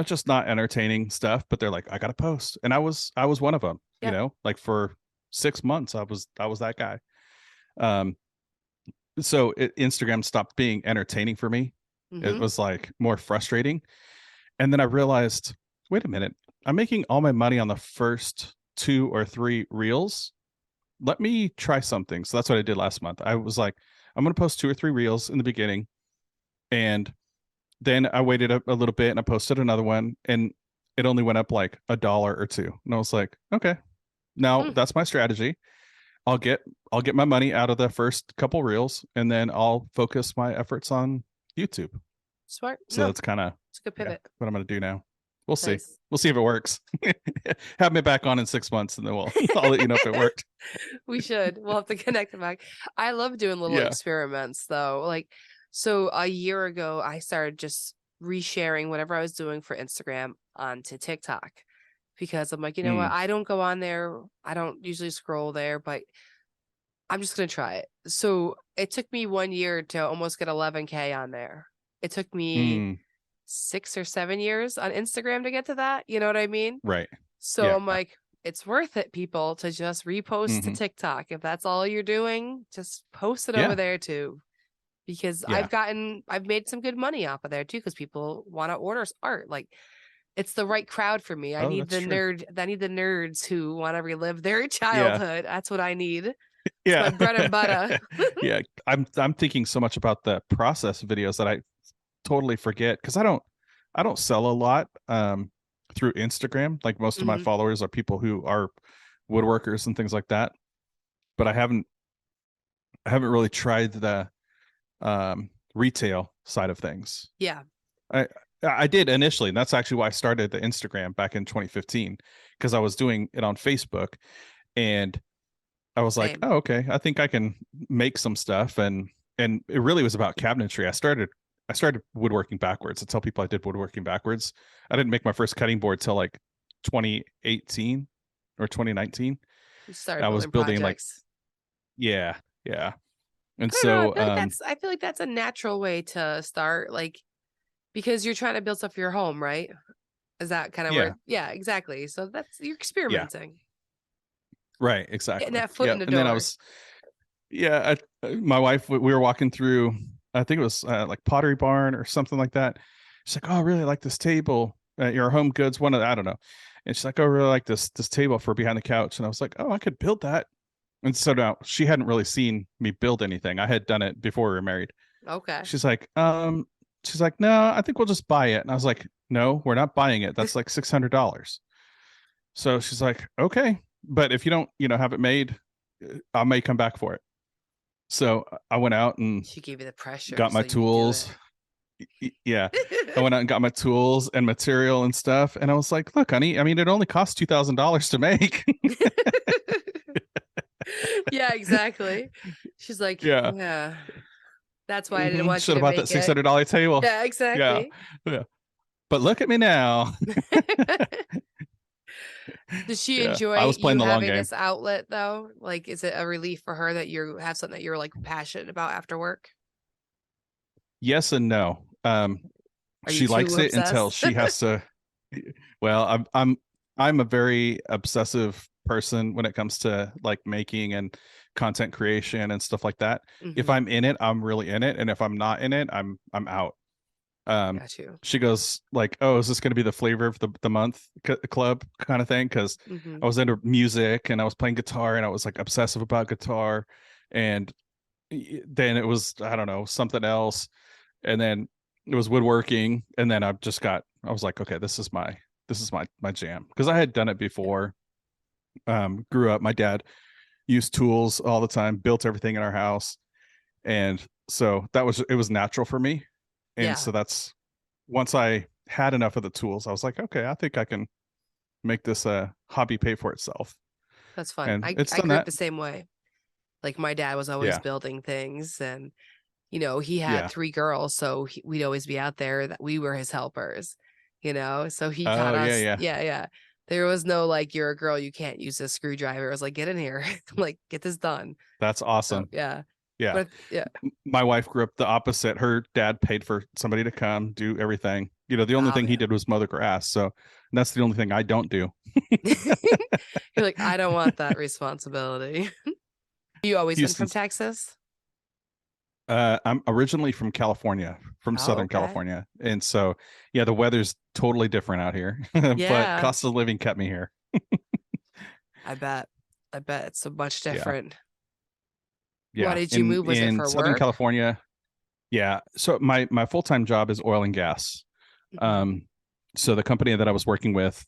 Speaker 2: just not entertaining stuff. But they're like, I got to post, and I was one of them.
Speaker 1: Yep.
Speaker 2: Like for 6 months, I was that guy. Um, so Instagram stopped being entertaining for me. It
Speaker 1: Mm-hmm.
Speaker 2: was like more frustrating. And then I realized, wait a minute, I'm making all my money on the first 2 or 3 reels. Let me try something. So that's what I did last month. I was like, I'm going to post 2 or 3 reels in the beginning. And then I waited a little bit and I posted another one, and it only went up like $1 or $2. And I was like, okay, now
Speaker 1: Mm.
Speaker 2: that's my strategy. I'll get my money out of the first couple reels, and then I'll focus my efforts on YouTube.
Speaker 1: Smart.
Speaker 2: So
Speaker 1: No,
Speaker 2: that's kind of,
Speaker 1: it's a good
Speaker 2: yeah,
Speaker 1: pivot.
Speaker 2: what I'm going to do now. We'll see.
Speaker 1: Nice.
Speaker 2: We'll see if it works. Have me back on in 6 months, and then I'll let you know if it worked.
Speaker 1: We should. We'll have to connect back. I love doing little
Speaker 2: Yeah.
Speaker 1: experiments though. Like, so a year ago, I started just resharing whatever I was doing for Instagram onto TikTok because I'm like, you know what?
Speaker 2: Mm.
Speaker 1: I don't go on there. I don't usually scroll there, but I'm just going to try it. So it took me 1 year to almost get 11K on there. It took me
Speaker 2: Mm.
Speaker 1: 6 or 7 years on Instagram to get to that. You know what I mean?
Speaker 2: Right.
Speaker 1: So
Speaker 2: Yeah.
Speaker 1: I'm like, it's worth it, people, to just repost to
Speaker 2: Mhm.
Speaker 1: TikTok. If that's all you're doing, just post it over
Speaker 2: Yeah.
Speaker 1: there too. Because
Speaker 2: Yeah.
Speaker 1: I've made some good money off of there too, because people want to order art. Like, it's the right crowd for me. I
Speaker 2: Oh,
Speaker 1: need
Speaker 2: that's
Speaker 1: the
Speaker 2: true.
Speaker 1: nerds who want to relive their
Speaker 2: Yeah.
Speaker 1: childhood. That's what I need. It's
Speaker 2: Yeah.
Speaker 1: my bread and butter.
Speaker 2: Yeah. I'm thinking so much about the process videos that I totally forget, because I don't sell a lot through Instagram. Like, most of my
Speaker 1: Mhm.
Speaker 2: followers are people who are woodworkers and things like that. But I haven't I haven't really tried the retail side of things.
Speaker 1: Yeah.
Speaker 2: I did initially, and that's actually why I started the Instagram back in 2015, because I was doing it on Facebook, and I was like,
Speaker 1: Same.
Speaker 2: oh, okay, I think I can make some stuff, and it really was about cabinetry. I started woodworking backwards. I tell people I did woodworking backwards. I didn't make my first cutting board till like 2018 or 2019.
Speaker 1: You started
Speaker 2: I was
Speaker 1: building
Speaker 2: building like,
Speaker 1: projects.
Speaker 2: yeah, yeah. And
Speaker 1: I don't know.
Speaker 2: so
Speaker 1: I feel like that's a natural way to start, like, because you're trying to build stuff for your home, right? Is that kind of
Speaker 2: yeah,
Speaker 1: where? Yeah, exactly. So you're
Speaker 2: yeah,
Speaker 1: experimenting,
Speaker 2: right,
Speaker 1: getting
Speaker 2: exactly.
Speaker 1: that foot in
Speaker 2: Yep.
Speaker 1: the
Speaker 2: And then
Speaker 1: door.
Speaker 2: my wife, we were walking through, I think it was like Pottery Barn or something like that. She's like, oh, I really like this table at your Home Goods, one of, I don't know. And she's like, oh, I really like this table for behind the couch. And I was like, oh, I could build that. And so now she hadn't really seen me build anything. I had done it before we were married.
Speaker 1: Okay.
Speaker 2: She's like, no, I think we'll just buy it. And I was like, no, we're not buying it. That's like $600. So she's like, okay, but if you don't, have it made, I may come back for it. So I went out and
Speaker 1: She gave you the pressure,
Speaker 2: got my
Speaker 1: so you do
Speaker 2: tools. Yeah. I went out and got my tools and material and stuff. And I was like, look, honey, I mean, it only costs $2,000 to make.
Speaker 1: Yeah, exactly. She's like,
Speaker 2: Yeah.
Speaker 1: yeah, that's why I didn't want you
Speaker 2: Should have
Speaker 1: to
Speaker 2: bought that
Speaker 1: make it.
Speaker 2: $600 table.
Speaker 1: Yeah,
Speaker 2: Yeah.
Speaker 1: exactly.
Speaker 2: Yeah. But look at me now.
Speaker 1: Does she
Speaker 2: Yeah. I
Speaker 1: enjoy
Speaker 2: was playing
Speaker 1: you
Speaker 2: the long
Speaker 1: having
Speaker 2: game.
Speaker 1: this outlet though? Like, is it a relief for her that you have something that you're like passionate about after work?
Speaker 2: Yes and no.
Speaker 1: Are you
Speaker 2: She
Speaker 1: too
Speaker 2: likes it until
Speaker 1: obsessed?
Speaker 2: she has to. Well, I'm a very obsessive person when it comes to like making and content creation and stuff like that. If
Speaker 1: Mm-hmm.
Speaker 2: I'm in it, I'm really in it, and if I'm not in it, I'm out.
Speaker 1: Got you.
Speaker 2: She goes like, "Oh, is this going to be the flavor of the month club kind of thing?" Because
Speaker 1: Mm-hmm.
Speaker 2: I was into music and I was playing guitar and I was like obsessive about guitar, and then it was, I don't know, something else, and then it was woodworking, and then I was like, okay, this is my jam, because I had done it
Speaker 1: Yeah.
Speaker 2: before. Grew up, my dad used tools all the time, built everything in our house, and so it was natural for me. And
Speaker 1: Yeah,
Speaker 2: so that's, once I had enough of the tools, I was like, okay, I think I can make this a hobby pay for itself.
Speaker 1: that's fun.
Speaker 2: And it's
Speaker 1: I
Speaker 2: done
Speaker 1: grew up
Speaker 2: that.
Speaker 1: the same way. Like my dad was always
Speaker 2: Yeah.
Speaker 1: building things, and he had
Speaker 2: Yeah.
Speaker 1: 3 girls, so we'd always be out there, that we were his helpers, so he taught
Speaker 2: Oh yeah,
Speaker 1: us.
Speaker 2: yeah.
Speaker 1: Yeah, yeah. There was no like, you're a girl, you can't use a screwdriver. It was like, get in here. Like, get this done.
Speaker 2: That's
Speaker 1: So
Speaker 2: awesome.
Speaker 1: yeah.
Speaker 2: Yeah.
Speaker 1: But yeah.
Speaker 2: My wife grew up the opposite. Her dad paid for somebody to come do everything. The only
Speaker 1: Oh
Speaker 2: thing he
Speaker 1: yeah.
Speaker 2: did was mow the grass. So that's the only thing I don't do.
Speaker 1: You're like, I don't want that responsibility. You always been from
Speaker 2: Houston's.
Speaker 1: Texas?
Speaker 2: I'm originally from California, from
Speaker 1: Oh,
Speaker 2: Southern
Speaker 1: okay.
Speaker 2: California, and so yeah, the weather's totally different out here, but
Speaker 1: Yeah,
Speaker 2: cost of living kept me here.
Speaker 1: I bet. I bet it's so much
Speaker 2: Yeah,
Speaker 1: different. Why
Speaker 2: yeah.
Speaker 1: did you
Speaker 2: In
Speaker 1: move? Was it
Speaker 2: in
Speaker 1: for
Speaker 2: Southern
Speaker 1: work?
Speaker 2: California, yeah. So my full time job is oil and gas.
Speaker 1: Mhm.
Speaker 2: Um, so the company that I was working with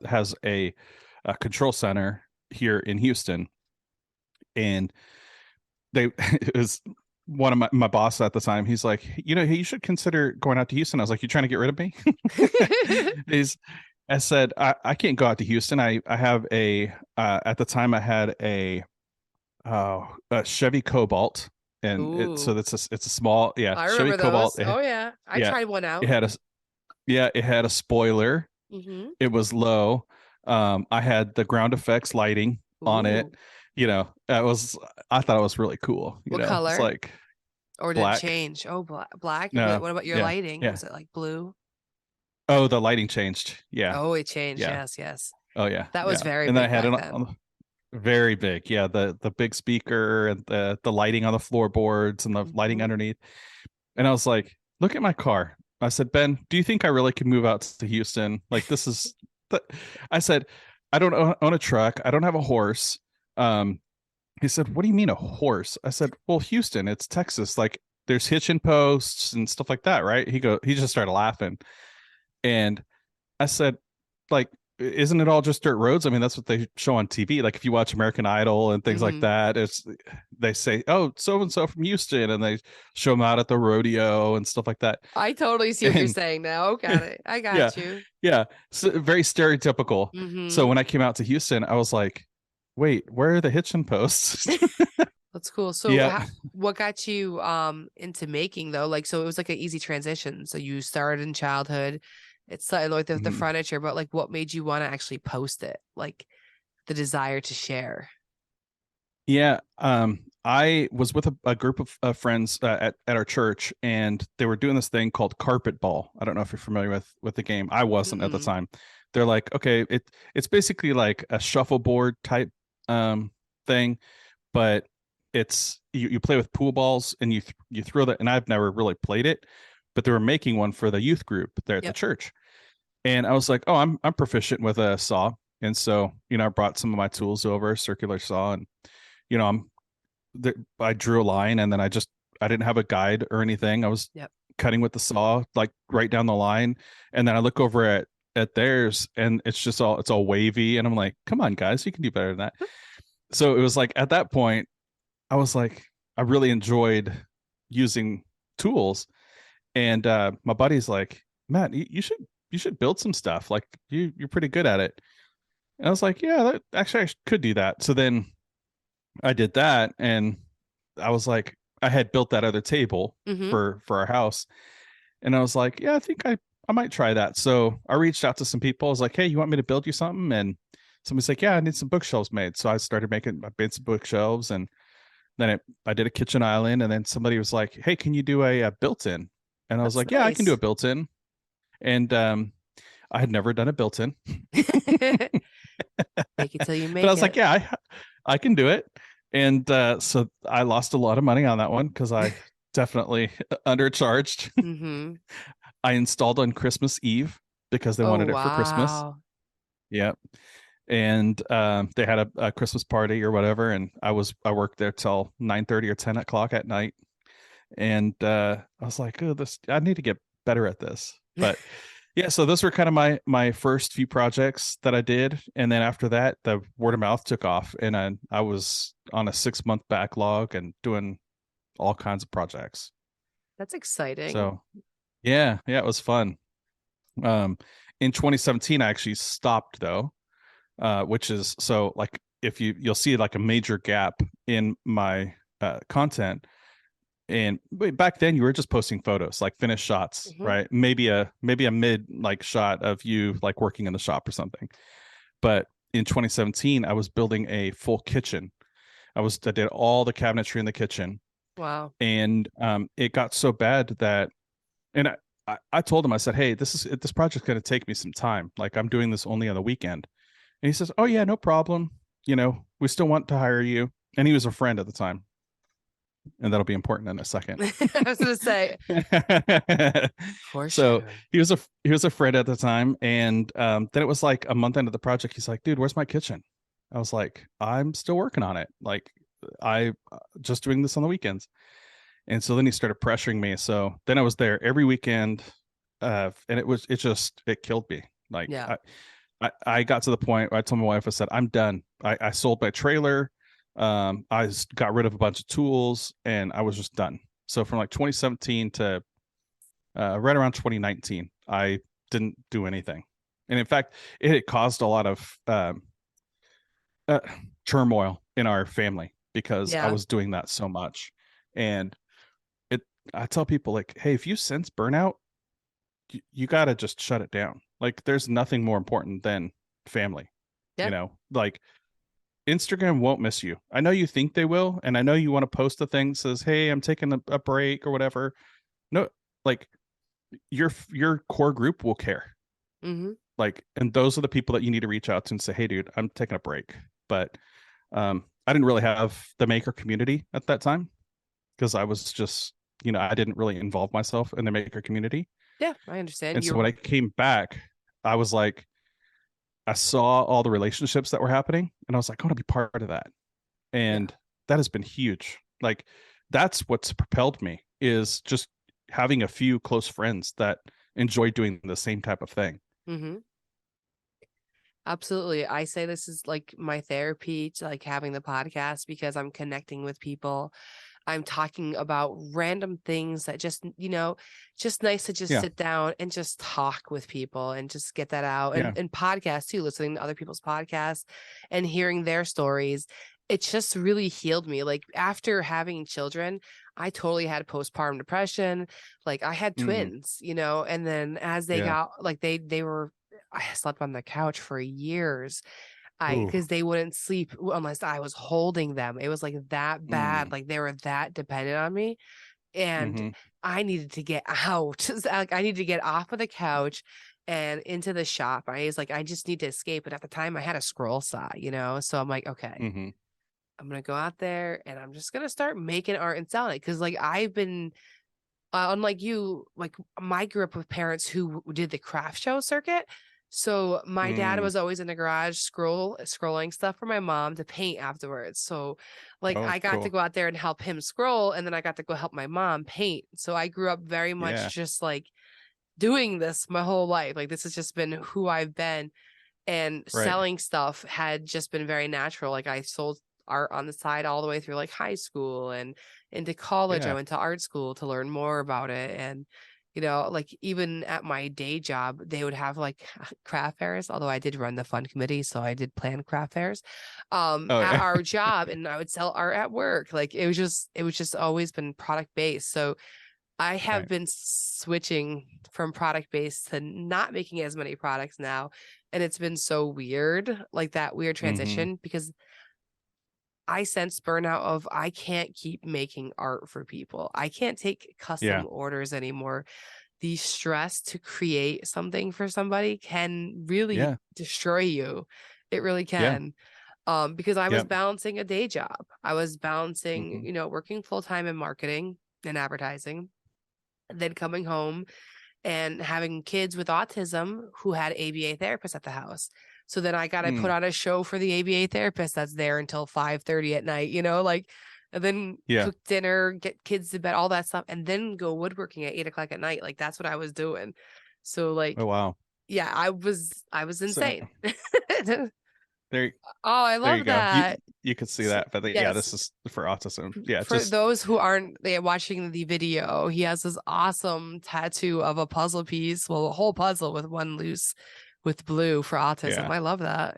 Speaker 2: has a control center here in Houston, and it was one of my boss at the time. He's like, hey, you should consider going out to Houston. I was like, you trying to get rid of me? he's I said, I can't go out to Houston. I have at the time I had a Chevy Cobalt, and
Speaker 1: Ooh,
Speaker 2: it's a small, yeah,
Speaker 1: I
Speaker 2: Chevy
Speaker 1: remember
Speaker 2: Cobalt.
Speaker 1: those. Oh yeah, I
Speaker 2: Yeah,
Speaker 1: tried one
Speaker 2: it
Speaker 1: out.
Speaker 2: had a it had a spoiler.
Speaker 1: Mm-hmm.
Speaker 2: It was low. I had the ground effects lighting on it.
Speaker 1: Ooh,
Speaker 2: I thought it was really cool.
Speaker 1: what
Speaker 2: It's
Speaker 1: color?
Speaker 2: like
Speaker 1: Or did it
Speaker 2: black.
Speaker 1: change? Oh, black.
Speaker 2: No,
Speaker 1: What about your
Speaker 2: yeah,
Speaker 1: lighting?
Speaker 2: yeah.
Speaker 1: Was it like blue?
Speaker 2: Oh, the lighting changed. Yeah,
Speaker 1: Oh, it changed.
Speaker 2: yeah.
Speaker 1: Yes, yes.
Speaker 2: Oh, yeah,
Speaker 1: That was
Speaker 2: yeah.
Speaker 1: very
Speaker 2: And then I
Speaker 1: big
Speaker 2: had
Speaker 1: back
Speaker 2: it
Speaker 1: then.
Speaker 2: very big. Yeah, the big speaker and the lighting on the floorboards and the lighting
Speaker 1: Hmm.
Speaker 2: underneath. And I was like, look at my car. I said, Ben, do you think I really could move out to Houston? Like, this is the, I said, I don't own a truck. I don't have a horse. Um, he said, what do you mean a horse? I said, well, Houston, it's Texas. Like, there's hitching posts and stuff like that, right? He just started laughing. And I said, like, isn't it all just dirt roads? I mean, that's what they show on TV. Like if you watch American Idol and things like that, they say, oh, so and so from Houston, and they show them out at the rodeo and stuff like that.
Speaker 1: I totally see what you're saying now. Got it. I got you.
Speaker 2: Yeah. So very stereotypical. So when I came out to Houston, I was like, wait, where are the hitching posts?
Speaker 1: That's cool. So what got you into making though? Like, so it was like an easy transition. So you started in childhood. It's like the furniture, but like what made you want to actually post it? Like the desire to share.
Speaker 2: Yeah. I was with a group of friends at our church, and they were doing this thing called carpet ball. I don't know if you're familiar with the game. I wasn't at the time. They're like, okay, it's basically like a shuffleboard type thing, but it's you play with pool balls and you throw that. And I've never really played it, but they were making one for the youth group there at the church. And I was like, oh, I'm proficient with a saw. And so, I brought some of my tools over, circular saw, and, I drew a line, and then I didn't have a guide or anything. I was cutting with the saw, like right down the line. And then I look over at theirs, and it's all wavy. And I'm like, come on, guys, you can do better than that. So it was like, at that point, I was like, I really enjoyed using tools. And my buddy's like, Matt, you should build some stuff. Like you're pretty good at it. And I was like, yeah, actually I could do that. So then I did that, and I was like, I had built that other table for our house, and I was like, yeah, I think I might try that. So I reached out to some people. I was like, hey, you want me to build you something? And somebody's like, yeah, I need some bookshelves made. So I made some bookshelves, and then I did a kitchen island, and then somebody was like, hey, can you do a built-in? And I was like, yeah, I can do a built-in. And I had never done a built-in.
Speaker 1: Make it till you make it.
Speaker 2: But I was like, yeah, I can do it. And so I lost a lot of money on that one because I definitely undercharged. I installed on Christmas Eve because they wanted it for Christmas. Yep. And they had a Christmas party or whatever, and I worked there till 9:30 or 10 o'clock at night. And I was like, oh, I need to get better at this. But yeah, so those were kind of my first few projects that I did. And then after that, the word of mouth took off, and I was on a 6-month backlog and doing all kinds of projects.
Speaker 1: That's exciting.
Speaker 2: So yeah, it was fun. In 2017, I actually stopped though, which is, so like if you'll see like a major gap in my content. And back then you were just posting photos, like finished shots, right? Maybe a mid like shot of you like working in the shop or something. But in 2017, I was building a full kitchen. I did all the cabinetry in the kitchen.
Speaker 1: Wow.
Speaker 2: And it got so bad that, and I told him, I said, hey, this project's going to take me some time. Like I'm doing this only on the weekend. And he says, oh yeah, no problem. We still want to hire you. And he was a friend at the time. And that'll be important in a second.
Speaker 1: I was going to say.
Speaker 2: So he was a friend at the time. And then it was like a month into the project. He's like, dude, where's my kitchen? I was like, I'm still working on it. Like I just doing this on the weekends. And so then he started pressuring me. So then I was there every weekend. And it killed me. Like I got to the point where I told my wife, I said, I'm done. I sold my trailer. I got rid of a bunch of tools, and I was just done. So from like 2017 to right around 2019, I didn't do anything. And in fact, it had caused a lot of turmoil in our family because I was doing that so much. And I tell people like, hey, if you sense burnout, you got to just shut it down. Like there's nothing more important than family, like Instagram won't miss you. I know you think they will. And I know you want to post a thing that says, hey, I'm taking a break or whatever. No, like your core group will care. Like, and those are the people that you need to reach out to and say, hey dude, I'm taking a break. But I didn't really have the maker community at that time because I was just, I didn't really involve myself in the maker community.
Speaker 1: Yeah, I understand.
Speaker 2: And so when I came back, I was like, I saw all the relationships that were happening, and I was like, I want to be part of that. And that has been huge. Like that's what's propelled me, is just having a few close friends that enjoy doing the same type of thing.
Speaker 1: Absolutely. I say this is like my therapy to like having the podcast because I'm connecting with people. I'm talking about random things that just, just nice to just
Speaker 2: Yeah.
Speaker 1: sit down and just talk with people and just get that out.
Speaker 2: Yeah.
Speaker 1: And podcasts too, listening to other people's podcasts and hearing their stories. It just really healed me. Like after having children, I totally had postpartum depression. Like I had
Speaker 2: Mm,
Speaker 1: twins, and then as they
Speaker 2: yeah.
Speaker 1: got like they were I slept on the couch for years.
Speaker 2: Ooh.
Speaker 1: Because they wouldn't sleep unless I was holding them. It was like that bad.
Speaker 2: Mm,
Speaker 1: Like they were that dependent on me. And
Speaker 2: mm-hmm.
Speaker 1: I needed to get out. Like I needed to get off of the couch and into the shop. I was like, I just need to escape. But at the time I had a scroll saw. So I'm like, okay,
Speaker 2: Mm-hmm.
Speaker 1: I'm gonna go out there and I'm just gonna start making art and selling it. Cause like I've been unlike you, like I grew up with parents who did the craft show circuit. So my dad
Speaker 2: Mm.
Speaker 1: was always in the garage scrolling stuff for my mom to paint afterwards. So like
Speaker 2: Oh,
Speaker 1: I got to
Speaker 2: cool.
Speaker 1: go out there and help him scroll, and then I got to go help my mom paint. So I grew up very
Speaker 2: Yeah.
Speaker 1: much just like doing this my whole life. Like this has just been who I've been. And
Speaker 2: Right.
Speaker 1: selling stuff had just been very natural. Like I sold art on the side all the way through like high school and into college. I
Speaker 2: Yeah.
Speaker 1: went to art school to learn more about it. And, like even at my day job, they would have like craft fairs, although I did run the fund committee. So I did plan craft fairs
Speaker 2: Oh,
Speaker 1: at
Speaker 2: yeah.
Speaker 1: our job, and I would sell art at work. Like it was just always been product based. So I have
Speaker 2: Right.
Speaker 1: been switching from product based to not making as many products now. And it's been so weird, like that weird
Speaker 2: Mm-hmm.
Speaker 1: transition, because I sense burnout of I can't keep making art for people. I can't take
Speaker 2: Yeah.
Speaker 1: custom orders anymore. The stress to create something for somebody can really
Speaker 2: Yeah.
Speaker 1: destroy you. It really
Speaker 2: Yeah.
Speaker 1: can. Because I was
Speaker 2: Yeah.
Speaker 1: balancing a day job. I was balancing,
Speaker 2: Mm-hmm.
Speaker 1: working full time in marketing and advertising, then coming home and having kids with autism who had ABA therapists at the house. So then I got to put
Speaker 2: Mm.
Speaker 1: on a show for the ABA therapist that's there until 5:30 at night, like, and then
Speaker 2: Yeah.
Speaker 1: cook dinner, get kids to bed, all that stuff, and then go woodworking at 8 o'clock at night. Like that's what I was doing. So
Speaker 2: Oh,
Speaker 1: like,
Speaker 2: wow.
Speaker 1: yeah, I was
Speaker 2: So
Speaker 1: insane.
Speaker 2: there,
Speaker 1: Oh, I
Speaker 2: there you
Speaker 1: love
Speaker 2: go.
Speaker 1: that.
Speaker 2: You could see that, but yeah,
Speaker 1: Yes.
Speaker 2: this is for autism. Yeah.
Speaker 1: For
Speaker 2: Just,
Speaker 1: those who aren't watching the video, he has this awesome tattoo of a puzzle piece, well, a whole puzzle with one loose with blue for autism.
Speaker 2: yeah.
Speaker 1: I love that.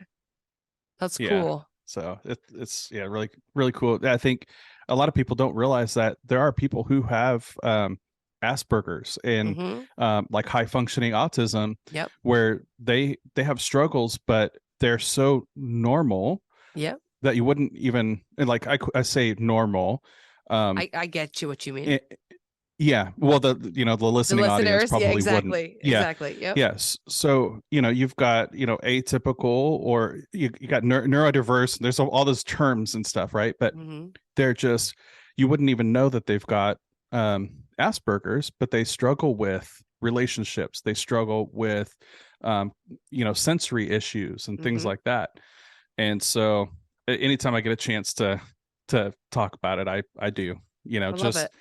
Speaker 1: That's
Speaker 2: Yeah.
Speaker 1: cool.
Speaker 2: So it's yeah, really, really cool. I think a lot of people don't realize that there are people who have Asperger's and
Speaker 1: Mm-hmm.
Speaker 2: like high functioning autism,
Speaker 1: Yep.
Speaker 2: where they have struggles, but they're so normal
Speaker 1: Yep.
Speaker 2: that you wouldn't even, and like I say normal. Um,
Speaker 1: I get you what you mean.
Speaker 2: it, yeah, well, the
Speaker 1: The
Speaker 2: listening audience
Speaker 1: listeners, yeah,
Speaker 2: probably wouldn't.
Speaker 1: exactly.
Speaker 2: Yeah,
Speaker 1: Exactly. Yep.
Speaker 2: yes. So you've got atypical, or you got neurodiverse. There's all those terms and stuff, right? But
Speaker 1: Mm-hmm.
Speaker 2: they're just, you wouldn't even know that they've got Asperger's, but they struggle with relationships. They struggle with sensory issues and things
Speaker 1: Mm-hmm.
Speaker 2: like that. And so anytime I get a chance to talk about it, I do.
Speaker 1: I love
Speaker 2: Just
Speaker 1: it.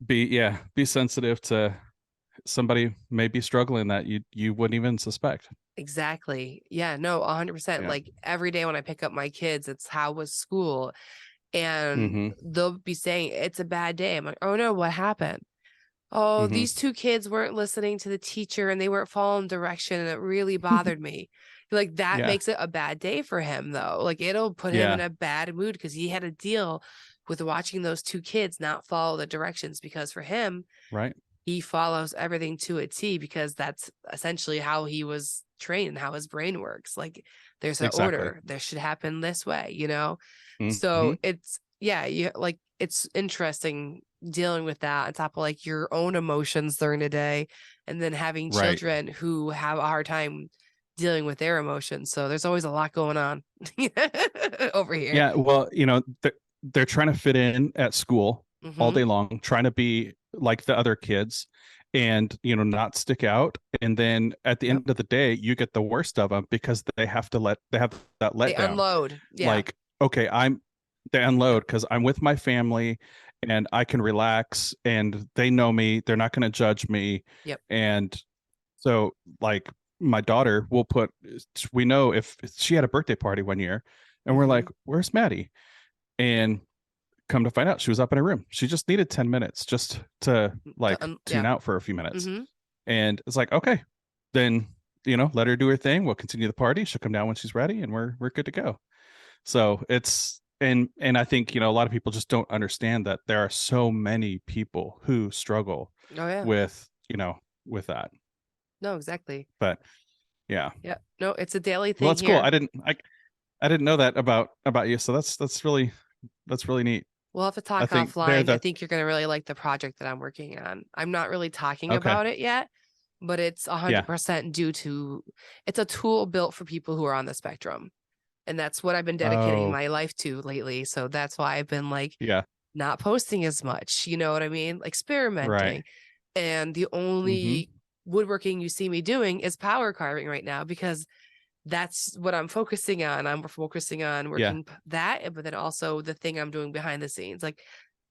Speaker 2: be sensitive to somebody may be struggling that you wouldn't even suspect.
Speaker 1: Exactly. Yeah, no, 100%.
Speaker 2: Yeah.
Speaker 1: Like every day when I pick up my kids, it's how was school? And
Speaker 2: Mm-hmm.
Speaker 1: they'll be saying it's a bad day. I'm like, oh no, what happened? Oh,
Speaker 2: Mm-hmm.
Speaker 1: these two kids weren't listening to the teacher and they weren't following direction, and it really bothered me. Like that
Speaker 2: Yeah.
Speaker 1: makes it a bad day for him though. Like it'll put him in
Speaker 2: Yeah.
Speaker 1: a bad mood because he had to deal with watching those two kids not follow the directions, because for him,
Speaker 2: Right.
Speaker 1: he follows everything to a T because that's essentially how he was trained and how his brain works. Like there's an
Speaker 2: Exactly.
Speaker 1: order. This should happen this way.
Speaker 2: Mm-hmm.
Speaker 1: So it's like it's interesting dealing with that on top of like your own emotions during the day, and then having
Speaker 2: Right.
Speaker 1: children who have a hard time dealing with their emotions. So there's always a lot going on over here.
Speaker 2: Yeah. Well, they're trying to fit in at school all
Speaker 1: Mm-hmm.
Speaker 2: day long, trying to be like the other kids and not stick out. And then at the
Speaker 1: Yep.
Speaker 2: end of the day, you get the worst of them because they have that
Speaker 1: They
Speaker 2: letdown.
Speaker 1: unload. Yeah.
Speaker 2: Like, okay, they unload because I'm with my family and I can relax and they know me. They're not going to judge me.
Speaker 1: Yep.
Speaker 2: And so like my daughter will put, we know if she had a birthday party one year and we're like, where's Maddie? And come to find out she was up in her room. She just needed 10 minutes just to like tune out for a few minutes. And it's like, okay, then, let her do her thing. We'll continue the party. She'll come down when she's ready and we're good to go. So it's, and I think, a lot of people just don't understand that there are so many people who struggle with, with that.
Speaker 1: No, exactly.
Speaker 2: But yeah.
Speaker 1: No, it's a daily thing.
Speaker 2: Well, that's
Speaker 1: here.
Speaker 2: cool. I didn't know that about you. So that's really neat.
Speaker 1: We'll have to talk offline. I think you're going to really like the project that I'm working on. I'm not really talking about it yet, but it's 100% due to, it's a tool built for people who are on the spectrum. And that's what I've been dedicating my life to lately. So that's why I've been like, not posting as much, you know what I mean? Experimenting. Right. And the only woodworking you see me doing is power carving right now, because that's what I'm focusing on. I'm focusing on working that, but then also the thing I'm doing behind the scenes. Like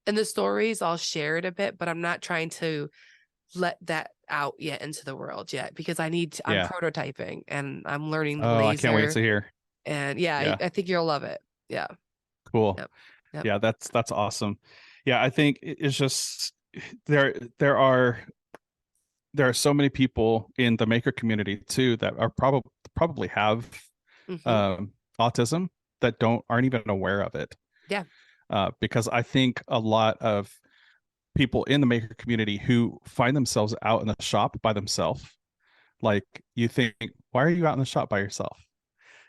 Speaker 1: in the stories, I'll share it a bit, but I'm not trying to let that out yet into the world yet, because I'm prototyping and I'm learning the laser. I
Speaker 2: can't wait to hear.
Speaker 1: And I think you'll love it. Yeah.
Speaker 2: Cool. Yep. Yeah, that's awesome. Yeah, I think it's just there are so many people in the maker community too that are probably have autism that aren't even aware of it.
Speaker 1: Yeah.
Speaker 2: Because I think a lot of people in the maker community who find themselves out in the shop by themselves, like you think, why are you out in the shop by yourself?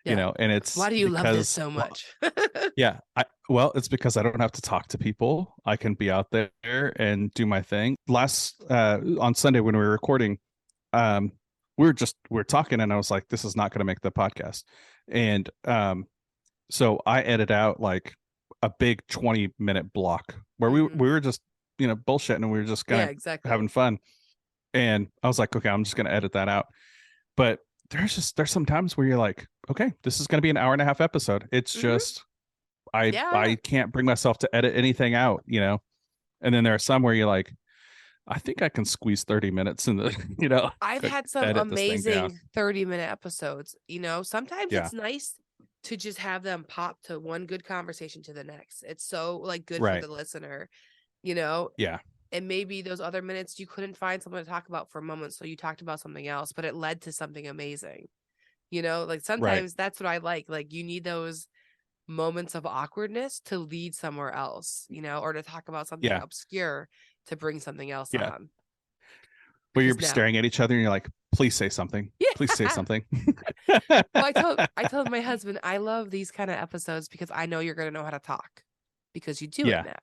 Speaker 2: And it's
Speaker 1: why do you love this so much?
Speaker 2: It's because I don't have to talk to people. I can be out there and do my thing. On Sunday when we were recording, we were talking and I was like, this is not going to make the podcast. And so I edited out like a big 20-minute block where we were just, bullshitting, and we were just kind of having fun. And I was like, okay, I'm just going to edit that out. But there's some times where you're like, okay, this is going to be an hour and a half episode. It's just, I can't bring myself to edit anything out, and then there are some where you're like, I think I can squeeze 30 minutes in the,
Speaker 1: I've had some amazing 30-minute episodes, sometimes it's nice to just have them pop to one good conversation to the next. It's so like good for the listener, Yeah. And maybe those other minutes you couldn't find someone to talk about for a moment, so you talked about something else, but it led to something amazing. Like sometimes that's what I like. Like you need those moments of awkwardness to lead somewhere else, or to talk about something obscure to bring something else on.
Speaker 2: Where you're staring at each other and you're like, please say something. Please say something.
Speaker 1: Well, I told my husband, I love these kind of episodes because I know you're going to know how to talk because you do it now.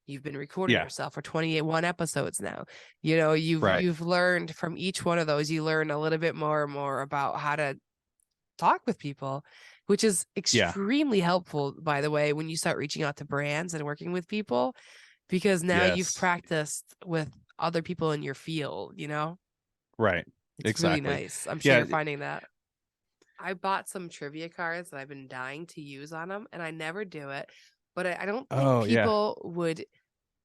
Speaker 1: You've been recording yourself for 21 episodes now. You've learned from each one of those. You learn a little bit more and more about how to talk with people, which is extremely helpful, by the way, when you start reaching out to brands and working with people, because now you've practiced with other people in your field,
Speaker 2: Right.
Speaker 1: It's really nice. I'm sure you're finding that. I bought some trivia cards that I've been dying to use on them, and I never do it. But I don't think people would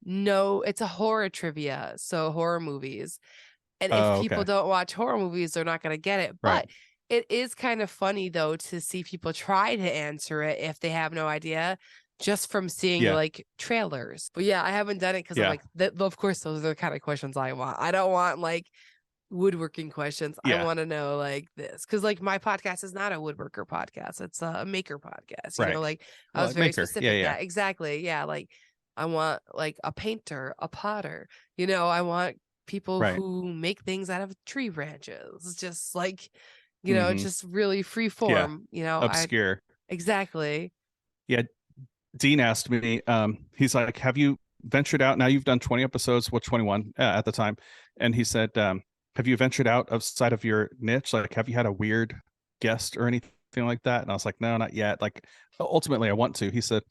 Speaker 1: know. It's a horror trivia, so horror movies. And if people don't watch horror movies, they're not going to get it. But it is kind of funny, though, to see people try to answer it if they have no idea, just from seeing like trailers. But I haven't done it because I'm like, of course, those are the kind of questions I want. I don't want like woodworking questions. I want to know like this, because like my podcast is not a woodworker podcast, it's a maker podcast, like I was very specific. Exactly. Like I want like a painter, a potter, I want people who make things out of tree branches, just like just really free form,
Speaker 2: obscure.
Speaker 1: Exactly.
Speaker 2: Dean asked me, he's like, have you ventured out? Now you've done 20 episodes, 21 at the time, and he said, have you ventured out outside of your niche? Like, have you had a weird guest or anything like that? And I was like, no, not yet. Like, ultimately, I want to. He said,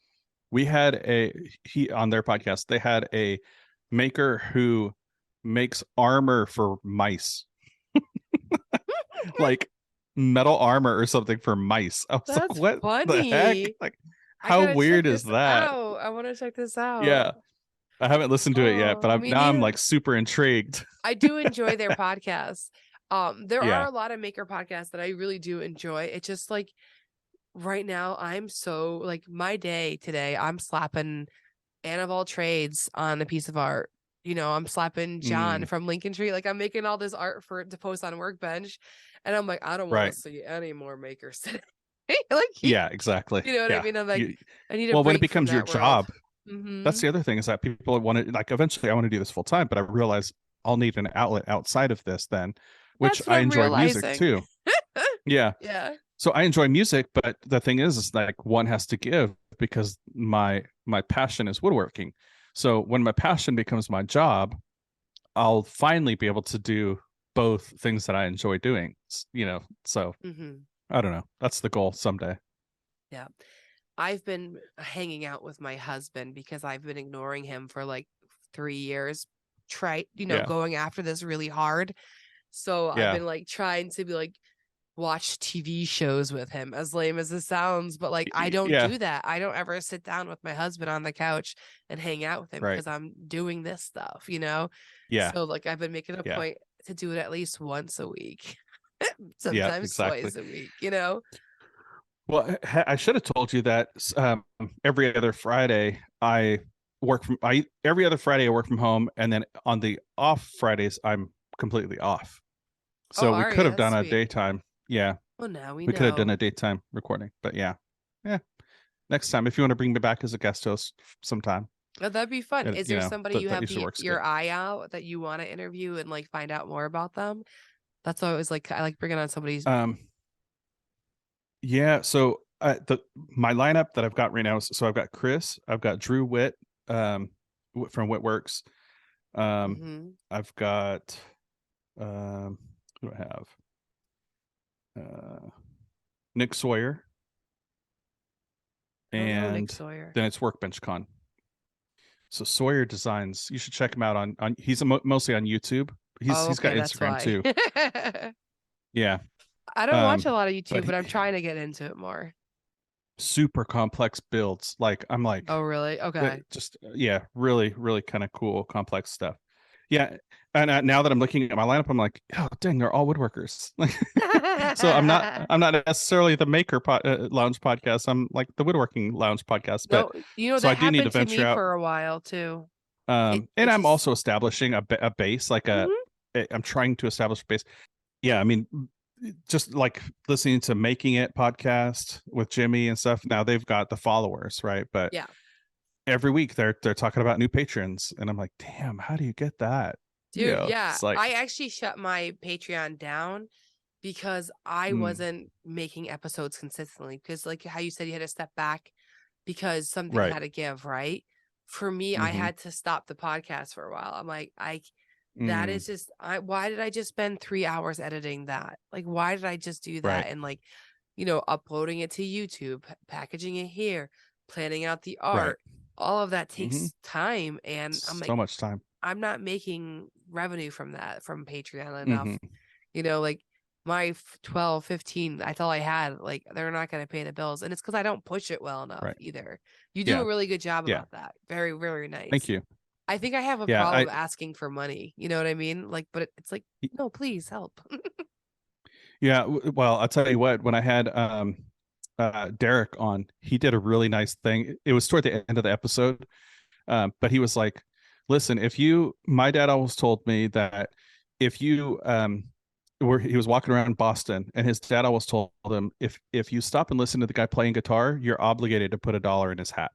Speaker 2: on their podcast, they had a maker who makes armor for mice, like metal armor or something for mice. I was
Speaker 1: That's
Speaker 2: like, what
Speaker 1: funny.
Speaker 2: the heck? Like, how weird is that?
Speaker 1: I want to check this out.
Speaker 2: Yeah. I haven't listened to it yet, but I'm like super intrigued.
Speaker 1: I do enjoy their podcasts. There are
Speaker 2: Yeah.
Speaker 1: a lot of maker podcasts that I really do enjoy. It's just like right now I'm so like my day today, I'm slapping Anne of all trades on a piece of art. I'm slapping John from Lincoln Tree. Like I'm making all this art to post on Workbench. And I'm like, I don't want to
Speaker 2: Right.
Speaker 1: see any more makers today. Like,
Speaker 2: Yeah, exactly.
Speaker 1: you know what I
Speaker 2: Yeah.
Speaker 1: mean? I'm like, I need a
Speaker 2: Well, when it
Speaker 1: break from
Speaker 2: becomes your
Speaker 1: that world.
Speaker 2: job, that's the other thing is that people want to like eventually I want to do this full time, but I realize I'll need an outlet outside of this then, which
Speaker 1: That's what
Speaker 2: I
Speaker 1: I'm
Speaker 2: enjoy music
Speaker 1: realizing.
Speaker 2: too. Yeah.
Speaker 1: Yeah.
Speaker 2: So I enjoy music, but the thing is like one has to give because my passion is woodworking. So when my passion becomes my job, I'll finally be able to do both things that I enjoy doing, so I don't know. That's the goal someday.
Speaker 1: Yeah. I've been hanging out with my husband because I've been ignoring him for like 3 years,
Speaker 2: Yeah.
Speaker 1: going after this really hard. So I've
Speaker 2: Yeah.
Speaker 1: been like trying to be like watch TV shows with him, as lame as it sounds, but like I don't
Speaker 2: Yeah.
Speaker 1: do that. I don't ever sit down with my husband on the couch and hang out with him
Speaker 2: Right.
Speaker 1: because I'm doing this stuff,
Speaker 2: Yeah.
Speaker 1: So like I've been making a
Speaker 2: Yeah.
Speaker 1: point to do it at least once a week.
Speaker 2: Yeah,
Speaker 1: Sometimes
Speaker 2: exactly.
Speaker 1: twice a week,
Speaker 2: Well, I should have told you that every other Friday every other Friday I work from home, and then on the off Fridays I'm completely off.
Speaker 1: Oh,
Speaker 2: So we
Speaker 1: are
Speaker 2: could
Speaker 1: you?
Speaker 2: have done a
Speaker 1: Sweet.
Speaker 2: daytime. Yeah,
Speaker 1: Well, now we
Speaker 2: we could have done
Speaker 1: know.
Speaker 2: a daytime recording, but yeah. Next time, if you want to bring me back as a guest host sometime,
Speaker 1: Oh, that'd be fun. Is there somebody you
Speaker 2: that
Speaker 1: have
Speaker 2: usually works
Speaker 1: your
Speaker 2: good.
Speaker 1: eye out that you want to interview and like find out more about them? That's always like I like bringing on somebody's.
Speaker 2: Yeah. So my lineup that I've got right now is so I've got Chris, I've got Drew Witt, from Whitworks. I've got who do I have? Nick Sawyer,
Speaker 1: I don't know Nick
Speaker 2: and
Speaker 1: Sawyer.
Speaker 2: then it's Workbench Con. So Sawyer Designs, you should check him out on he's mostly on YouTube. He's got
Speaker 1: That's
Speaker 2: Instagram
Speaker 1: why.
Speaker 2: too. Yeah.
Speaker 1: I don't watch a lot of YouTube,
Speaker 2: but
Speaker 1: but I'm trying to get into it more.
Speaker 2: super complex builds. Like I'm like,
Speaker 1: Oh, really? Okay.
Speaker 2: just yeah, really, really kind of cool, complex stuff. Yeah, and now that I'm looking at my lineup, I'm like, oh dang, they're all woodworkers. So I'm not necessarily the lounge podcast. I'm like the woodworking lounge podcast. But
Speaker 1: no,
Speaker 2: so
Speaker 1: that
Speaker 2: I do need to
Speaker 1: happened to
Speaker 2: venture
Speaker 1: me
Speaker 2: out.
Speaker 1: for a while too.
Speaker 2: And I'm also establishing a base, like I'm trying to establish a base. Yeah, I mean, just like listening to Making It podcast with Jimmy and stuff. Now they've got the followers, right? But
Speaker 1: yeah,
Speaker 2: every week they're talking about new patrons, and I'm like, damn, how do you get that?
Speaker 1: dude. Yeah,
Speaker 2: it's like,
Speaker 1: I actually shut my Patreon down because I wasn't making episodes consistently. Because like how you said, you had to step back because something
Speaker 2: right.
Speaker 1: had to give, right? For me, I had to stop the podcast for a while. I'm like, that is just why did I just spend 3 hours editing that? Like, why did I just do that?
Speaker 2: Right.
Speaker 1: And like, uploading it to YouTube, packaging it here, planning out the art, all of that takes time. And I'm like,
Speaker 2: so much time.
Speaker 1: I'm not making revenue from Patreon enough. Like my 12, 15, that's all I had. Like, they're not going to pay the bills. And it's because I don't push it well enough either. You do a really good job about that. Very, very nice.
Speaker 2: Thank you.
Speaker 1: I think I have a problem asking for money. You know what I mean? Like, but it's like, no, please help.
Speaker 2: Yeah. Well, I'll tell you what, when I had Derek on, he did a really nice thing. It was toward the end of the episode. But he was like, listen, my dad always told me that if you, he was walking around Boston, and his dad always told him, if you stop and listen to the guy playing guitar, you're obligated to put $1 in his hat.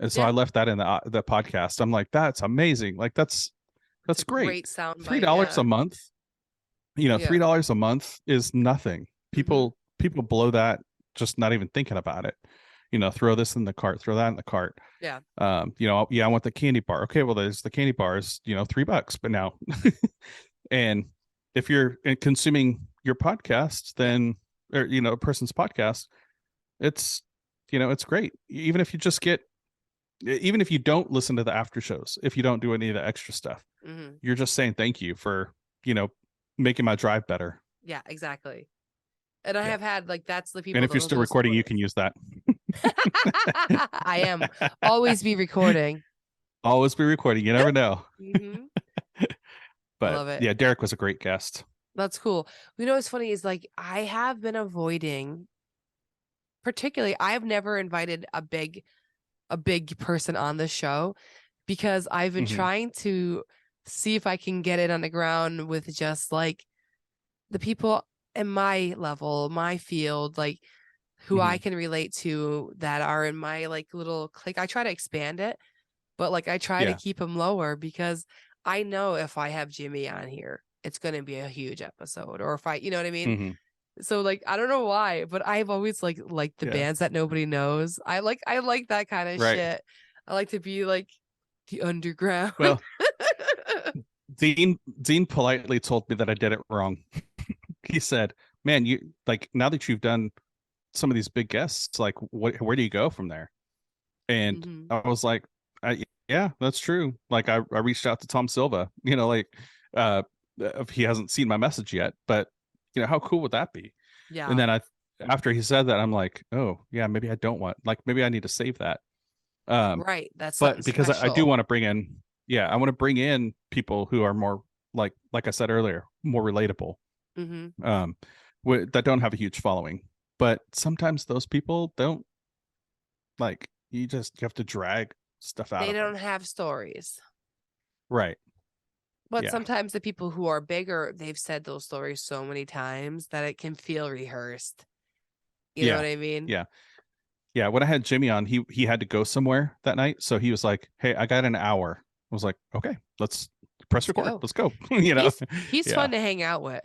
Speaker 2: And so I left that in the podcast. I'm like, that's amazing. Like that's great.
Speaker 1: Great sound.
Speaker 2: $3 a month. $3 a month is nothing. People blow that just not even thinking about it. Throw this in the cart, throw that in the cart.
Speaker 1: Yeah.
Speaker 2: I want the candy bar. Okay, well, there's the candy bars, $3, but now, and if you're consuming your podcast, then, or, a person's podcast, it's great. Even if you don't listen to the after shows, if you don't do any of the extra stuff, you're just saying thank you for, making my drive better.
Speaker 1: Yeah, exactly. And I have had that's the people.
Speaker 2: And if you're still recording, you can use that.
Speaker 1: I am always be recording.
Speaker 2: Always be recording. You never know.
Speaker 1: But
Speaker 2: love it. Yeah, Derek was a great guest.
Speaker 1: That's cool. You know, what's funny is like, I have been avoiding, particularly, I've never invited a big person on the show because I've been trying to see if I can get it on the ground with just like the people in my level, my field, like who I can relate to that are in my like little clique. I try to expand it, but like I try to keep them lower because I know if I have Jimmy on here, it's going to be a huge episode. Or if I, you know what I mean? So like, I don't know why, but I've always like the bands that nobody knows. I like that kind of shit. I like to be like the underground.
Speaker 2: Well, Dean politely told me that I did it wrong. He said, "Man, you like now that you've done some of these big guests, like where do you go from there?" And I was like, yeah, that's true. Like I reached out to Tom Silva, you know, like he hasn't seen my message yet, but you know, how cool would that be?
Speaker 1: Yeah.
Speaker 2: And then after he said that, I'm like, oh yeah, maybe I don't want, like, maybe I need to save that.
Speaker 1: Right. That's
Speaker 2: but because
Speaker 1: special.
Speaker 2: I do want to bring in, I want to bring in people who are more like I said earlier, more relatable, that don't have a huge following. But sometimes those people don't, like, you have to drag stuff out.
Speaker 1: They don't have stories.
Speaker 2: Right.
Speaker 1: But sometimes the people who are bigger, they've said those stories so many times that it can feel rehearsed. You know what I mean?
Speaker 2: Yeah. Yeah. When I had Jimmy on, he had to go somewhere that night. So he was like, "Hey, I got an hour." I was like, "Okay, let's press record. Let's go." You know,
Speaker 1: he's fun to hang out with.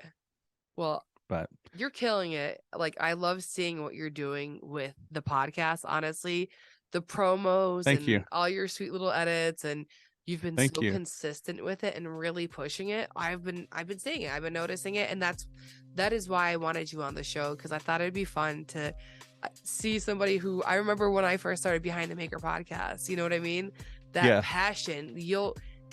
Speaker 1: Well,
Speaker 2: but
Speaker 1: you're killing it. Like, I love seeing what you're doing with the podcast, honestly. The promos and all your sweet little edits, and you've been so consistent with it and really pushing it. I've been seeing it. I've been noticing it, and that is why I wanted you on the show, because I thought it'd be fun to see somebody who I remember when I first started Behind the Maker podcast. You know what I mean? That passion,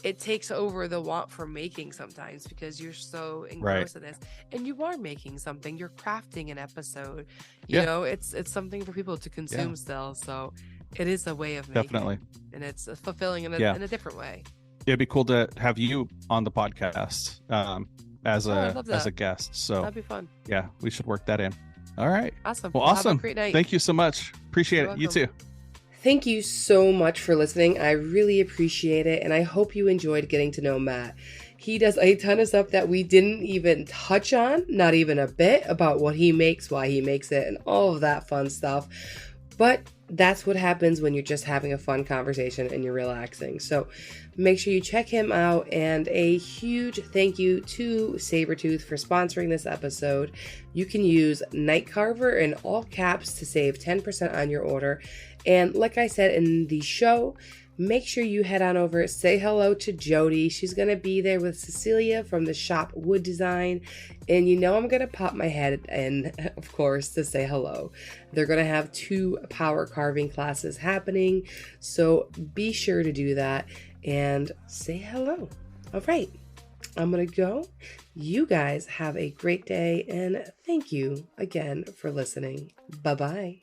Speaker 1: it takes over the want for making sometimes because you're so engrossed in this, and you are making something. You're crafting an episode. You know, it's something for people to consume still. So it is a way of making. Definitely. And it's fulfilling in a different way.
Speaker 2: It'd be cool to have you on the podcast as a guest. So
Speaker 1: that'd be fun.
Speaker 2: Yeah, we should work that in. All right.
Speaker 1: Awesome.
Speaker 2: Well, awesome. Have a great night. Thank you so much. Appreciate it. You too.
Speaker 1: Thank you so much for listening. I really appreciate it. And I hope you enjoyed getting to know Matt. He does a ton of stuff that we didn't even touch on, not even a bit, about what he makes, why he makes it, and all of that fun stuff. But that's what happens when you're just having a fun conversation and you're relaxing. So make sure you check him out. And a huge thank you to Saburrtooth for sponsoring this episode. You can use NIGHTCARVER in all caps to save 10% on your order. And like I said in the show, make sure you head on over, say hello to Jody. She's going to be there with Cecilia from the shop Wood Design. And you know I'm going to pop my head in, of course, to say hello. They're going to have 2 power carving classes happening. So be sure to do that and say hello. All right, I'm going to go. You guys have a great day, and thank you again for listening. Bye-bye.